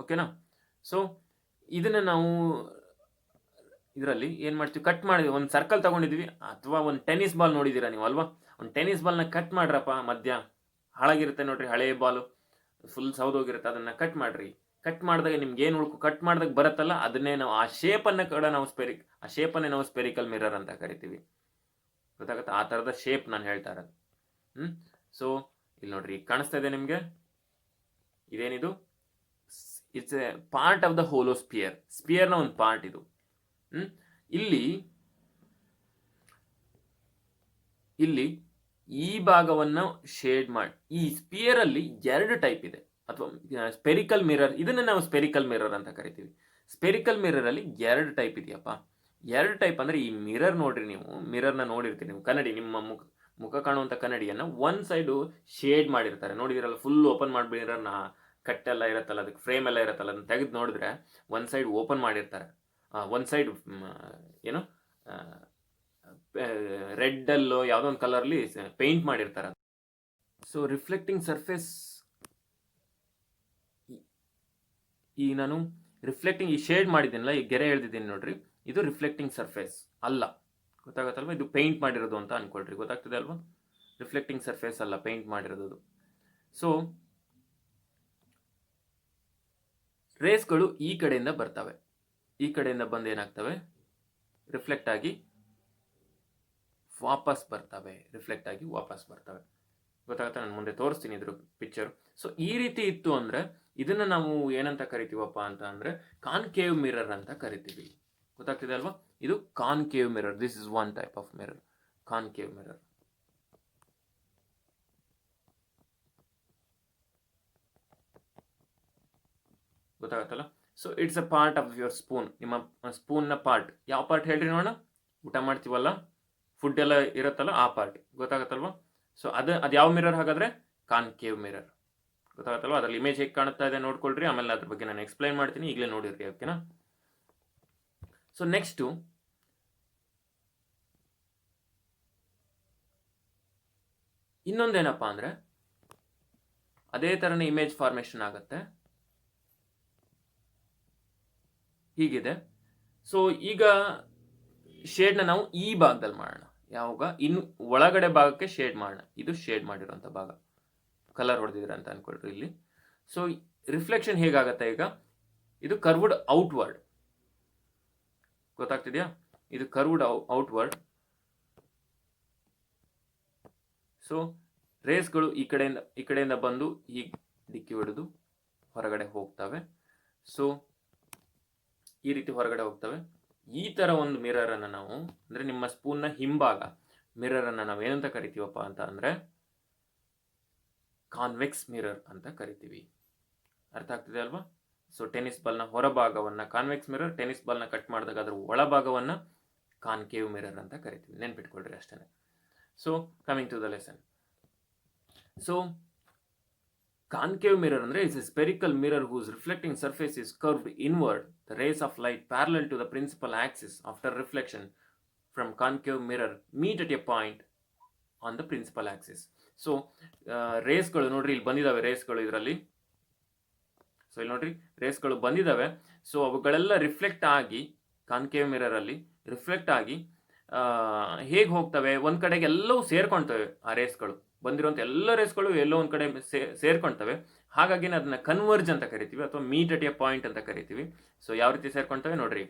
ಓಕೆನಾ? ಸೊ ಇದನ್ನು ನಾವು ಇದರಲ್ಲಿ ಏನು ಮಾಡ್ತೀವಿ, ಕಟ್ ಮಾಡಿದ್ವಿ. ಒಂದು ಸರ್ಕಲ್ ತಗೊಂಡಿದ್ವಿ, ಅಥವಾ ಒಂದು ಟೆನ್ನಿಸ್ ಬಾಲ್ ನೋಡಿದ್ದೀರಾ ನೀವು ಅಲ್ವಾ? ಒಂದು ಟೆನ್ನಿಸ್ ಬಾಲ್ನ ಕಟ್ ಮಾಡ್ರಪ್ಪ, ಮಧ್ಯ ಹಾಳಾಗಿರುತ್ತೆ ನೋಡ್ರಿ, ಹಳೆ ಬಾಲು ಫುಲ್ ಸೌದೋಗಿರುತ್ತೆ, ಅದನ್ನು ಕಟ್ ಮಾಡಿರಿ. ಕಟ್ ಮಾಡಿದಾಗ ನಿಮ್ಗೆ ಏನು ಕಟ್ ಮಾಡಿದಾಗ ಬರುತ್ತಲ್ಲ, ಅದನ್ನೇ ನಾವು ಆ ಶೇಪನ್ನು ಕೂಡ ನಾವು ಆ ಶೇಪನ್ನೇ ನಾವು ಸ್ಪೆರಿಕಲ್ ಮಿರರ್ ಅಂತ ಕರಿತೀವಿ. ಗೊತ್ತಾಗುತ್ತೆ? ಆ ಥರದ ಶೇಪ್ ನಾನು ಹೇಳ್ತಾ ಇರೋದು. ಸೊ ಇಲ್ಲಿ ನೋಡ್ರಿ, ಕಾಣಿಸ್ತಾ ಇದೆ ನಿಮಗೆ, ಇದೇನಿದು? It's a part of the hollow sphere. ಸ್ಪಿಯರ್ನ ಒಂದು ಪಾರ್ಟ್ ಇದು. ಇಲ್ಲಿ ಈ ಭಾಗವನ್ನು ಶೇಡ್ ಮಾಡಿ, ಈ ಸ್ಪಿಯರ್ ಅಲ್ಲಿ 2 ಟೈಪ್ ಇದೆ, ಅಥವಾ ಸ್ಪೆರಿಕಲ್ ಮಿರರ್, ಇದನ್ನ ನಾವು ಸ್ಪೆರಿಕಲ್ ಮಿರರ್ ಅಂತ ಕರಿತೀವಿ. ಸ್ಪೆರಿಕಲ್ ಮಿರರ್ ಅಲ್ಲಿ 2 ಟೈಪ್ ಇದೆಯಪ್ಪ. 2 ಟೈಪ್ ಅಂದ್ರೆ, ಈ ಮಿರರ್ ನೋಡ್ರಿ, ನೀವು ಮಿರರ್ನ ನೋಡಿರ್ತೀರಿ ನೀವು, ಕನ್ನಡಿ, ನಿಮ್ಮ ಮುಖ ಕಾಣುವಂಥ ಕನ್ನಡಿಯನ್ನು ಒಂದು ಸೈಡು ಶೇಡ್ ಮಾಡಿರ್ತಾರೆ, ನೋಡಿದಿರಲ್ಲ? ಫುಲ್ ಓಪನ್ ಮಾಡಿ ಮಿರರ್ನ, ಕಟ್ಟೆಲ್ಲ ಇರುತ್ತಲ್ಲ, ಅದಕ್ಕೆ ಫ್ರೇಮ್ ಎಲ್ಲ ಇರುತ್ತಲ್ಲ, ಅದನ್ನ ತೆಗೆದು ನೋಡಿದ್ರೆ ಒಂದು ಸೈಡ್ ಓಪನ್ ಮಾಡಿರ್ತಾರೆ, ಒಂದು ಸೈಡ್ ಏನು ರೆಡ್ಡಲ್ಲೋ ಯಾವುದೋ ಒಂದು ಕಲರ್ಲಿ ಪೇಂಟ್ ಮಾಡಿರ್ತಾರೆ. ಸೊ ರಿಫ್ಲೆಕ್ಟಿಂಗ್ ಸರ್ಫೇಸ್, ಈ ನಾನು ರಿಫ್ಲೆಕ್ಟಿಂಗ್ ಈ ಶೇಡ್ ಮಾಡಿದ್ದೀನಲ್ಲ, ಈ ಗೆರೆ ಎಳೆದಿದ್ದೀನಿ ನೋಡ್ರಿ, ಇದು ರಿಫ್ಲೆಕ್ಟಿಂಗ್ ಸರ್ಫೇಸ್ ಅಲ್ಲ. ಗೊತ್ತಾಗತ್ತಲ್ವ? ಇದು ಪೇಂಟ್ ಮಾಡಿರೋದು ಅಂತ ಅನ್ಕೊಳ್ರಿ. ಗೊತ್ತಾಗ್ತದೆ ಅಲ್ವಾ? ರಿಫ್ಲೆಕ್ಟಿಂಗ್ ಸರ್ಫೇಸ್ ಅಲ್ಲ, ಪೇಂಟ್ ಮಾಡಿರೋದು. ಸೊ ರೇಸ್ಗಳು ಈ ಕಡೆಯಿಂದ ಬರ್ತವೆ, ಈ ಕಡೆಯಿಂದ ಬಂದು ಏನಾಗ್ತವೆ, ರಿಫ್ಲೆಕ್ಟ್ ಆಗಿ ವಾಪಸ್ ಬರ್ತವೆ. ಗೊತ್ತಾಗುತ್ತೆ? ನಾನು ಮುಂದೆ ತೋರಿಸ್ತೀನಿ ಇದ್ರ ಪಿಕ್ಚರ್. ಸೊ ಈ ರೀತಿ ಇತ್ತು ಅಂದರೆ ಇದನ್ನು ನಾವು ಏನಂತ ಕರಿತೀವಪ್ಪ ಅಂತ ಅಂದರೆ ಕಾನ್ಕೇವ್ ಮಿರರ್ ಅಂತ ಕರಿತೀವಿ. ಗೊತ್ತಾಗ್ತಿದೆ ಅಲ್ವಾ? ಇದು concave mirror. This is one type of mirror, concave mirror. ಗೊತ್ತಾಗತ್ತಲ್ಲ? So it's a part of your spoon. ನಿಮ್ಮ ಸ್ಪೂನ್ನ ಪಾರ್ಟ್ ಯಾವ ಪಾರ್ಟ್ ಹೇಳ್ರಿ ನೋಡೋಣ? ಊಟ ಮಾಡ್ತೀವಲ್ಲ, ಫುಡ್ ಎಲ್ಲ ಇರುತ್ತಲ್ಲ, ಆ ಪಾರ್ಟ್. ಗೊತ್ತಾಗತ್ತಲ್ವ? ಸೊ ಅದು ಯಾವ ಮಿರರ್ ಹಾಗಾದ್ರೆ? Concave mirror. ಗೊತ್ತಾಗುತ್ತಲ್ವ? ಅದರಲ್ಲಿ ಇಮೇಜ್ ಹೇಗೆ ಕಾಣುತ್ತಾ ಇದೆ ನೋಡ್ಕೊಳ್ರಿ, ಆಮೇಲೆ ಅದ್ರ ಬಗ್ಗೆ ನಾನು ಎಕ್ಸ್ಪ್ಲೈನ್ ಮಾಡ್ತೀನಿ, ಈಗಲೇ ನೋಡಿರಿ. ಓಕೆನಾ? ಸೊ ನೆಕ್ಸ್ಟು ಇನ್ನೊಂದೇನಪ್ಪ ಅಂದರೆ, ಅದೇ ಥರನೇ ಇಮೇಜ್ ಫಾರ್ಮೇಷನ್ ಆಗುತ್ತೆ. ಹೀಗಿದೆ. ಸೊ ಈಗ ಶೇಡ್ನ ನಾವು ಈ ಭಾಗದಲ್ಲಿ ಮಾಡೋಣ. ಯಾವಾಗ ಇನ್ನು ಒಳಗಡೆ ಭಾಗಕ್ಕೆ ಶೇಡ್ ಮಾಡೋಣ. ಇದು ಶೇಡ್ ಮಾಡಿರೋಂಥ ಭಾಗ, ಕಲರ್ ಹೊಡೆದಿದ್ರೆ ಅಂತ ಅನ್ಕೊಳ್ರಿ ಇಲ್ಲಿ. ಸೊ ರಿಫ್ಲೆಕ್ಷನ್ ಹೇಗಾಗತ್ತೆ ಈಗ, ಇದು ಕರ್ವ್ಡ್ ಔಟ್ವರ್ಡ್, ಗೊತ್ತಾಗ್ತಿದ್ಯಾ? ಇದು ಕರ್ವ್ಡ್ ಔಟ್ವರ್ಡ್. ಸೊ ರೇಸ್ಗಳು ಈ ಕಡೆಯಿಂದ ಬಂದು ಈ ಡಿಕ್ಕಿ ಹೊಡೆದು ಹೊರಗಡೆ ಹೋಗ್ತವೆ. ಸೊ ಈ ರೀತಿ ಹೊರಗಡೆ ಹೋಗ್ತವೆ. ಈ ಥರ ಒಂದು ಮಿರರನ್ನು ನಾವು, ಅಂದರೆ ನಿಮ್ಮ ಸ್ಪೂನ್ನ ಹಿಂಭಾಗ ಮಿರರನ್ನು ನಾವು ಏನಂತ ಕರಿತೀವಪ್ಪ ಅಂತ ಅಂದರೆ ಕಾನ್ವೆಕ್ಸ್ ಮಿರರ್ ಅಂತ ಕರಿತೀವಿ. ಅರ್ಥ ಆಗ್ತಿದೆ ಅಲ್ವಾ? ಸೊ ಟೆನ್ನಿಸ್ ಬಾಲ್ನ ಹೊರಭಾಗವನ್ನು ಕಾನ್ವೆಕ್ಸ್ ಮಿರರ್, ಟೆನ್ನಿಸ್ ಬಾಲ್ನ ಕಟ್ ಮಾಡಿದಾಗ ಅದರ ಒಳಭಾಗವನ್ನು ಕಾನ್ಕೇವ್ ಮಿರರ್ ಅಂತ ಕರಿತೀವಿ. ನೆನ್ಪಿಟ್ಕೊಳ್ರಿ ಅಷ್ಟೇ. So coming to the lesson. So concave mirror andre is a spherical mirror whose reflecting surface is curved inward. The rays of light parallel to the principal axis after reflection from concave mirror meet at a point on the principal axis. So ರೇಸ್ಗಳು ನೋಡ್ರಿ ಇಲ್ಲಿ ಬಂದಿದ್ದಾವೆ, ರೇಸ್ಗಳು ಇದರಲ್ಲಿ. So ಇಲ್ಲಿ ನೋಡ್ರಿ ರೇಸ್ಗಳು ಬಂದಿದ್ದಾವೆ. So ಅವುಗಳೆಲ್ಲ reflect ಆಗಿ concave mirror ಅಲ್ಲಿ reflect ಆಗಿ ಹೇಗೆ ಹೋಗ್ತವೆ, ಒಂದ್ ಕಡೆಗೆ ಎಲ್ಲವೂ ಸೇರ್ಕೊಳ್ತವೆ. ಆ ರೇಸ್ಗಳು ಬಂದಿರುವಂಥ ಎಲ್ಲ ರೇಸ್ಗಳು ಎಲ್ಲೋ ಒಂದು ಕಡೆ ಸೇರ್ಕೊಳ್ತವೆ. ಹಾಗಾಗಿ ಅದನ್ನ ಕನ್ವರ್ಜ್ ಅಂತ ಕರಿತೀವಿ, ಅಥವಾ ಮೀಟ್ ಅಟ್ ಎ ಪಾಯಿಂಟ್ ಅಂತ ಕರಿತೀವಿ. ಸೊ ಯಾವ ರೀತಿ ಸೇರ್ಕೊಳ್ತವೆ ನೋಡ್ರಿ.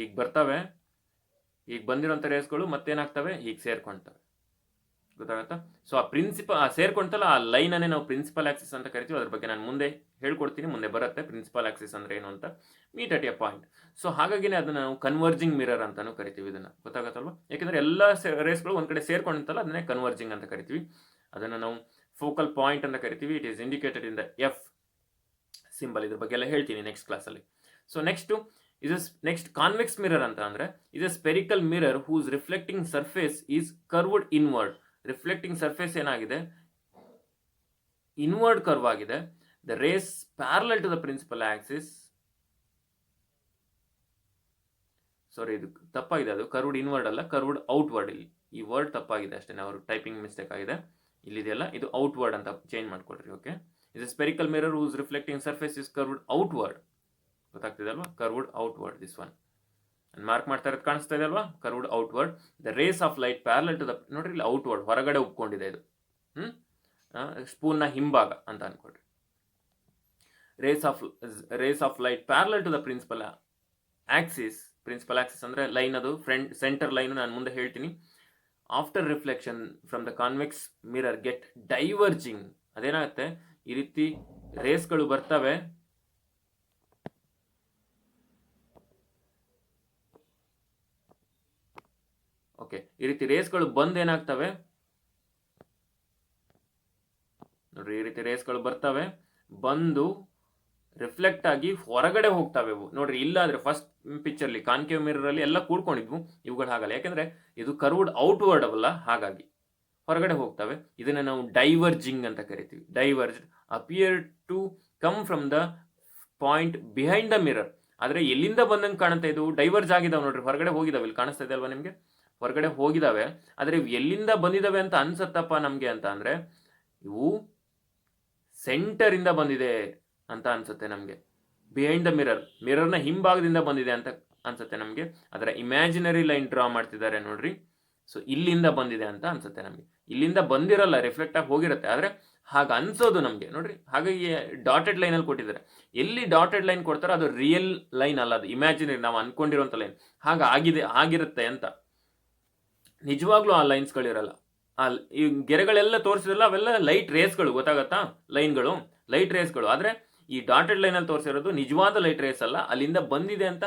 ಈಗ ಬರ್ತವೆ, ಈಗ ಬಂದಿರೋಂಥ ರೇಸ್ಗಳು ಮತ್ತೇನಾಗ್ತವೆ, ಈಗ ಸೇರ್ಕೊಳ್ತವೆ. ಗೊತ್ತಾಗತ್ತಾ? ಸೊ ಆ ಸೇರ್ಕೊಂತಲ್ಲ ಆ ಲೈನ್ ಅನ್ನೇ ನಾವು ಪ್ರಿನ್ಸಿಪಲ್ ಆಕ್ಸಿಸ್ ಅಂತ ಕರಿತೀವಿ. ಅದ್ರ ಬಗ್ಗೆ ನಾನು ಮುಂದೆ ಹೇಳ್ಕೊಡ್ತೀನಿ, ಮುಂದೆ ಬರುತ್ತೆ ಪ್ರಿನ್ಸಿಪಲ್ ಆಕ್ಸಿಸ್ ಅಂದ್ರೆ ಏನು ಅಂತ. Meet at A point. So ಹಾಗಾಗಿನೇ ಅದನ್ನ ನಾವು ಕನ್ವರ್ಜಿಂಗ್ ಮಿರರ್ ಅಂತಾನು ಕರಿತೀವಿ. ಇದನ್ನ ಗೊತ್ತಾಗತ್ತಲ್ವಾ? ಯಾಕಂದ್ರೆ ಎಲ್ಲ ರೇಸ್ಗಳು ಒಂದ್ ಕಡೆ ಸೇರ್ಕೊಂಡಂತಲ್ಲ, ಅದನ್ನೇ ಕನ್ವರ್ಜಿಂಗ್ ಅಂತ ಕರಿತೀವಿ. ಅದನ್ನ ನಾವು ಫೋಕಲ್ ಪಾಯಿಂಟ್ ಅಂತ ಕರಿತೀವಿ. It is indicated in the F symbol. ಇದ್ರ ಬಗ್ಗೆ ಎಲ್ಲ ಹೇಳ್ತೀನಿ ನೆಕ್ಸ್ಟ್ ಕ್ಲಾಸಲ್ಲಿ. ಸೊ ನೆಕ್ಸ್ಟ್ ಕಾನ್ವೆಕ್ಸ್ ಮಿರರ್ ಅಂತ ಅಂದ್ರೆ is a spherical mirror whose reflecting surface is curved inward. Reflecting surface ಏನಾಗಿದೆ, ಇನ್ವರ್ಡ್ ಕರ್ವ್ ಆಗಿದೆ. The rays parallel to the principal axis. Sorry, ಇದು ತಪ್ಪಾಗಿದೆ, ಅದು ಕರ್ವ್ಡ್ ಇನ್ವರ್ಡ್ ಅಲ್ಲ, ಕರ್ವ್ಡ್ ಔಟ್ವರ್ಡ್. ಇಲ್ಲಿ ಈ ವರ್ಡ್ ತಪ್ಪಾಗಿದೆ ಅಷ್ಟೇ, ಅವರು ಟೈಪಿಂಗ್ ಮಿಸ್ಟೇಕ್ ಆಗಿದೆ. ಇಲ್ಲಿದೆಯಲ್ಲ, ಇದು ಔಟ್ವರ್ಡ್ ಅಂತ ಚೇಂಜ್ ಮಾಡ್ಕೊಳ್ರಿ. Okay, is a spherical mirror whose reflecting surface is curved outward. ಗೊತ್ತಾಗ್ತಿದೆ ಅಲ್ವಾ? Curved outward, this one mark ಮಾಡ್ತಾ ಇರೋದು ಕಾಣಿಸ್ತಾ ಇದೆ ಅಲ್ವಾ? Curved outward. The rays of light parallel to the, ನೋಡ್ರಿ ಇಲ್ಲಿ ಔಟ್ವರ್ಡ್ ಹೊರಗಡೆ ಉಪ್ಕೊಂಡಿದೆ ಇದು. ಸ್ಪೂನ್ನ ಹಿಂಭಾಗ ಅಂತ ಅನ್ಕೊಡ್ರಿ. Rays of light parallel to the principal axis. Principal axis ಅಂದ್ರೆ ಲೈನ್, ಅದು ಸೆಂಟರ್ ಲೈನ್, ನಾನು ಮುಂದೆ ಹೇಳ್ತೀನಿ. After reflection from the convex mirror get diverging. ಅದೇನಾಗುತ್ತೆ, ಈ ರೀತಿ ರೇಸ್ಗಳು ಬರ್ತವೆ. ಓಕೆ, ಈ ರೀತಿ ರೇಸ್ಗಳು ಬಂದು ಏನಾಗ್ತವೆ ನೋಡ್ರಿ, ಈ ರೀತಿ ರೇಸ್ಗಳು ಬರ್ತವೆ, ಬಂದು ರಿಫ್ಲೆಕ್ಟ್ ಆಗಿ ಹೊರಗಡೆ ಹೋಗ್ತವೆ. ನೋಡ್ರಿ, ಇಲ್ಲಾದ್ರೆ ಫಸ್ಟ್ ಪಿಕ್ಚರ್ಲಿ ಕಾನ್ಕೇವ್ ಮಿರರ್ ಅಲ್ಲಿ ಎಲ್ಲ ಕೂಡ್ಕೊಂಡಿದ್ವು, ಇವುಗಳು ಹಾಗಲ್ಲ. ಯಾಕಂದ್ರೆ ಇದು ಕರ್ವ್ಡ್ ಔಟ್ವರ್ಡ್ ಅವಲ್ಲ, ಹಾಗಾಗಿ ಹೊರಗಡೆ ಹೋಗ್ತವೆ. ಇದನ್ನ ನಾವು ಡೈವರ್ಜಿಂಗ್ ಅಂತ ಕರಿತೀವಿ. Diverge appear to come from the point behind the mirror. ಆದ್ರೆ ಎಲ್ಲಿಂದ ಬಂದಂಗೆ ಕಾಣುತ್ತೆ, ಇದು ಡೈವರ್ಜ್ ಆಗಿದಾವೆ. ನೋಡ್ರಿ, ಹೊರಗಡೆ ಹೋಗಿದಾವೆ, ಇಲ್ಲಿ ಕಾಣಿಸ್ತಾ ಇದೆ ಅಲ್ವಾ ನಿಮ್ಗೆ? ಹೊರಗಡೆ ಹೋಗಿದಾವೆ. ಆದ್ರೆ ಎಲ್ಲಿಂದ ಬಂದಿದಾವೆ ಅಂತ ಅನ್ಸತ್ತಪ್ಪ ನಮ್ಗೆ ಅಂತ ಅಂದ್ರೆ, ಇವು ಸೆಂಟರ್ ಇಂದ ಬಂದಿದೆ ಅಂತ ಅನ್ಸುತ್ತೆ ನಮ್ಗೆ. ಬಿಹೈಂಡ್ ದ ಮಿರರ್ನ ಹಿಂಭಾಗದಿಂದ ಬಂದಿದೆ ಅಂತ ಅನ್ಸುತ್ತೆ ನಮ್ಗೆ. ಅದರ ಇಮ್ಯಾಜಿನರಿ ಲೈನ್ ಡ್ರಾ ಮಾಡ್ತಿದ್ದಾರೆ ನೋಡ್ರಿ. ಸೊ ಇಲ್ಲಿಂದ ಬಂದಿದೆ ಅಂತ ಅನ್ಸುತ್ತೆ ನಮ್ಗೆ. ಇಲ್ಲಿಂದ ಬಂದಿರಲ್ಲ, ರಿಫ್ಲೆಕ್ಟ್ ಆಗಿ ಹೋಗಿರುತ್ತೆ. ಆದ್ರೆ ಹಾಗ ಅನ್ಸೋದು ನಮ್ಗೆ. ನೋಡ್ರಿ, ಹಾಗಾಗಿ ಡಾಟೆಡ್ ಲೈನ್ ಅಲ್ಲಿ ಕೊಟ್ಟಿದ್ದಾರೆ. ಎಲ್ಲಿ ಡಾಟೆಡ್ ಲೈನ್ ಕೊಡ್ತಾರೋ ಅದು ರಿಯಲ್ ಲೈನ್ ಅಲ್ಲ, ಅದು ಇಮ್ಯಾಜಿನರಿ, ನಾವು ಅನ್ಕೊಂಡಿರುವಂತ ಲೈನ್. ಆಗಿರುತ್ತೆ ಅಂತ. ನಿಜವಾಗ್ಲೂ ಆ ಲೈನ್ಸ್ಗಳಿರಲ್ಲ. ಈ ಗೆರೆಗಳೆಲ್ಲ ತೋರಿಸಿರಲ್ಲ, ಅವೆಲ್ಲ ಲೈಟ್ ರೇಸ್ಗಳು. ಗೊತ್ತಾಗತ್ತಾ? ಲೈನ್ಗಳು ಲೈಟ್ ರೇಸ್ಗಳು. ಆದ್ರೆ ಈ ಡಾಟೆಡ್ ಲೈನ್ ಅಲ್ಲಿ ತೋರಿಸಿರೋದು ನಿಜವಾದ ಲೈಟ್ ರೇಸ್ ಅಲ್ಲ, ಅಲ್ಲಿಂದ ಬಂದಿದೆ ಅಂತ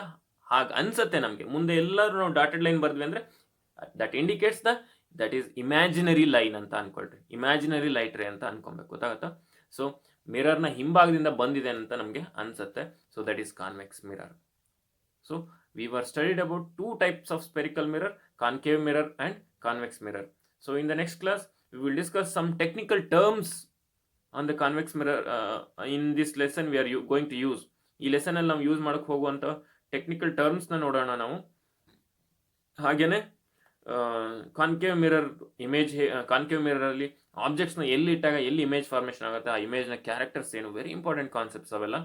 ಹಾಗೆ ಅನ್ಸತ್ತೆ ನಮ್ಗೆ. ಮುಂದೆ ಎಲ್ಲರೂ ನಾವು ಡಾಟೆಡ್ ಲೈನ್ ಬರ್ದ್ವಿ ಅಂದ್ರೆ that indicates that is imaginary line ಅಂತ ಅನ್ಕೊಳ್ರಿ. ಇಮ್ಯಾಜಿನರಿ ಲೈಟ್ ರೇ ಅಂತ ಅನ್ಕೊಬೇಕು. ಗೊತ್ತಾಗತ್ತಾ? ಸೊ ಮಿರರ್ನ ಹಿಂಭಾಗದಿಂದ ಬಂದಿದೆ ಅಂತ ನಮ್ಗೆ ಅನ್ಸತ್ತೆ. So that is convex mirror. So we were studied about two types of spherical mirror, concave mirror and convex mirror. So in the next class, we will discuss some technical terms on the convex mirror. In this lesson we are going to use, ಈ lesson ಅಲ್ಲಿ ನಾವು use ಮಾಡಕ್ಕೆ ಹೋಗುವಂತ technical ಟರ್ಮ್ಸ್ನ ನೋಡೋಣ ನಾವು. ಹಾಗೇನೆ concave mirror image, concave mirror ಅಲ್ಲಿ ಆಬ್ಜೆಕ್ಟ್ಸ್ನ ಎಲ್ಲಿ ಇಟ್ಟಾಗ ಎಲ್ಲಿ ಇಮೇಜ್ ಫಾರ್ಮೇಷನ್ ಆಗುತ್ತೆ, ಆ ಇಮೇಜ್ನ ಕ್ಯಾರೆಕ್ಟರ್ಸ್ ಏನು, ವೆರಿ ಇಂಪಾರ್ಟೆಂಟ್ ಕಾನ್ಸೆಪ್ಟ್ಸ್ ಅವೆಲ್ಲ.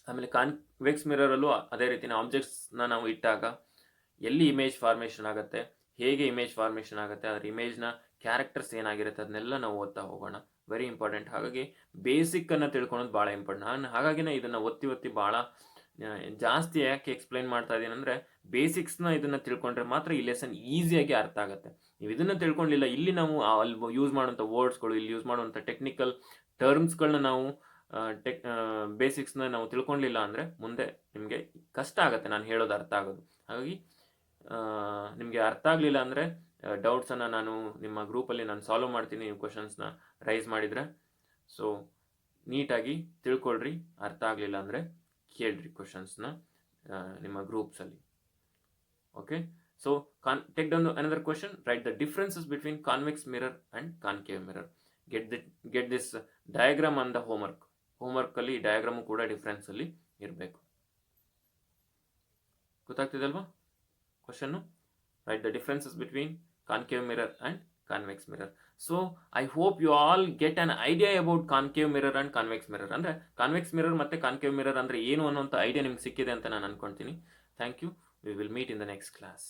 ಆಮೇಲೆ ಕಾನ್ವೆಕ್ಸ್ ಮಿರರ್ ಅಲ್ಲೂ ಅದೇ ರೀತಿನ ಆಬ್ಜೆಕ್ಟ್ಸ್ನ ನಾವು ಇಟ್ಟಾಗ ಎಲ್ಲಿ ಇಮೇಜ್ ಫಾರ್ಮೇಷನ್ ಆಗುತ್ತೆ, ಹೇಗೆ ಇಮೇಜ್ ಫಾರ್ಮೇಷನ್ ಆಗುತ್ತೆ, ಅದರ ಇಮೇಜ್ನ ಕ್ಯಾರೆಕ್ಟರ್ಸ್ ಏನಾಗಿರುತ್ತೆ ಅದನ್ನೆಲ್ಲ ನಾವು ಓದ್ತಾ ಹೋಗೋಣ. Very important. ಹಾಗಾಗಿ ಬೇಸಿಕ್ ಅನ್ನ ತಿಳ್ಕೊಳೋದು ಭಾಳ ಇಂಪಾರ್ಟೆಂಟ್. ನಾನು ಹಾಗಾಗಿನೇ ಇದನ್ನ ಒತ್ತಿ ಭಾಳ ಜಾಸ್ತಿ ಯಾಕೆ ಎಕ್ಸ್ಪ್ಲೈನ್ ಮಾಡ್ತಾ ಇದ್ದೀನಿ ಅಂದರೆ, ಬೇಸಿಕ್ಸ್ನ ಇದನ್ನ ತಿಳ್ಕೊಂಡ್ರೆ ಮಾತ್ರ ಈ ಲೆಸನ್ ಈಸಿಯಾಗಿ ಅರ್ಥ ಆಗುತ್ತೆ. ನೀವು ಇದನ್ನ ತಿಳ್ಕೊಂಡಿಲ್ಲ, ಇಲ್ಲಿ ನಾವು ಅಲ್ಲಿ ಯೂಸ್ ಮಾಡುವಂಥ ವರ್ಡ್ಸ್ಗಳು, ಇಲ್ಲಿ ಯೂಸ್ ಮಾಡುವಂಥ ಟೆಕ್ನಿಕಲ್ ಟರ್ಮ್ಸ್ಗಳನ್ನ ನಾವು ಬೇಸಿಕ್ಸ್ನ ನಾವು ತಿಳ್ಕೊಂಡಿಲ್ಲ ಅಂದರೆ ಮುಂದೆ ನಿಮಗೆ ಕಷ್ಟ ಆಗುತ್ತೆ ನಾನು ಹೇಳೋದು ಅರ್ಥ ಆಗೋದು. ಹಾಗಾಗಿ ನಿಮಗೆ ಅರ್ಥ ಆಗಲಿಲ್ಲ ಅಂದರೆ ಡೌಟ್ಸನ್ನು ನಾನು ನಿಮ್ಮ ಗ್ರೂಪಲ್ಲಿ ನಾನು ಸಾಲ್ವ್ ಮಾಡ್ತೀನಿ, ನೀವು ಕ್ವಶನ್ಸ್ನ ರೈಸ್ ಮಾಡಿದರೆ. ಸೊ ನೀಟಾಗಿ ತಿಳ್ಕೊಳ್ರಿ. ಅರ್ಥ ಆಗಲಿಲ್ಲ ಅಂದರೆ ಕೇಳ್ರಿ ಕ್ವಶನ್ಸ್ನ ನಿಮ್ಮ ಗ್ರೂಪ್ಸಲ್ಲಿ. Okay, so take down another question. Write the differences between convex mirror and concave mirror. Get this diagram on the homework. ಹೋಮ್ವರ್ಕಲ್ಲಿ ಈ ಡಯಾಗ್ರಾಮು ಕೂಡ ಡಿಫ್ರೆನ್ಸಲ್ಲಿ ಇರಬೇಕು. ಗೊತ್ತಾಗ್ತಿದಲ್ವಾ question? Write the differences between concave mirror and convex mirror. So I hope you all get an idea about concave mirror and convex mirror. ಅಂದರೆ convex mirror ಮತ್ತು concave mirror ಅಂದರೆ ಏನು ಅನ್ನೋಂಥ ಐಡಿಯಾ ನಿಮ್ಗೆ ಸಿಕ್ಕಿದೆ ಅಂತ ನಾನು ಅನ್ಕೊಳ್ತೀನಿ. Thank you. We will meet in the next class.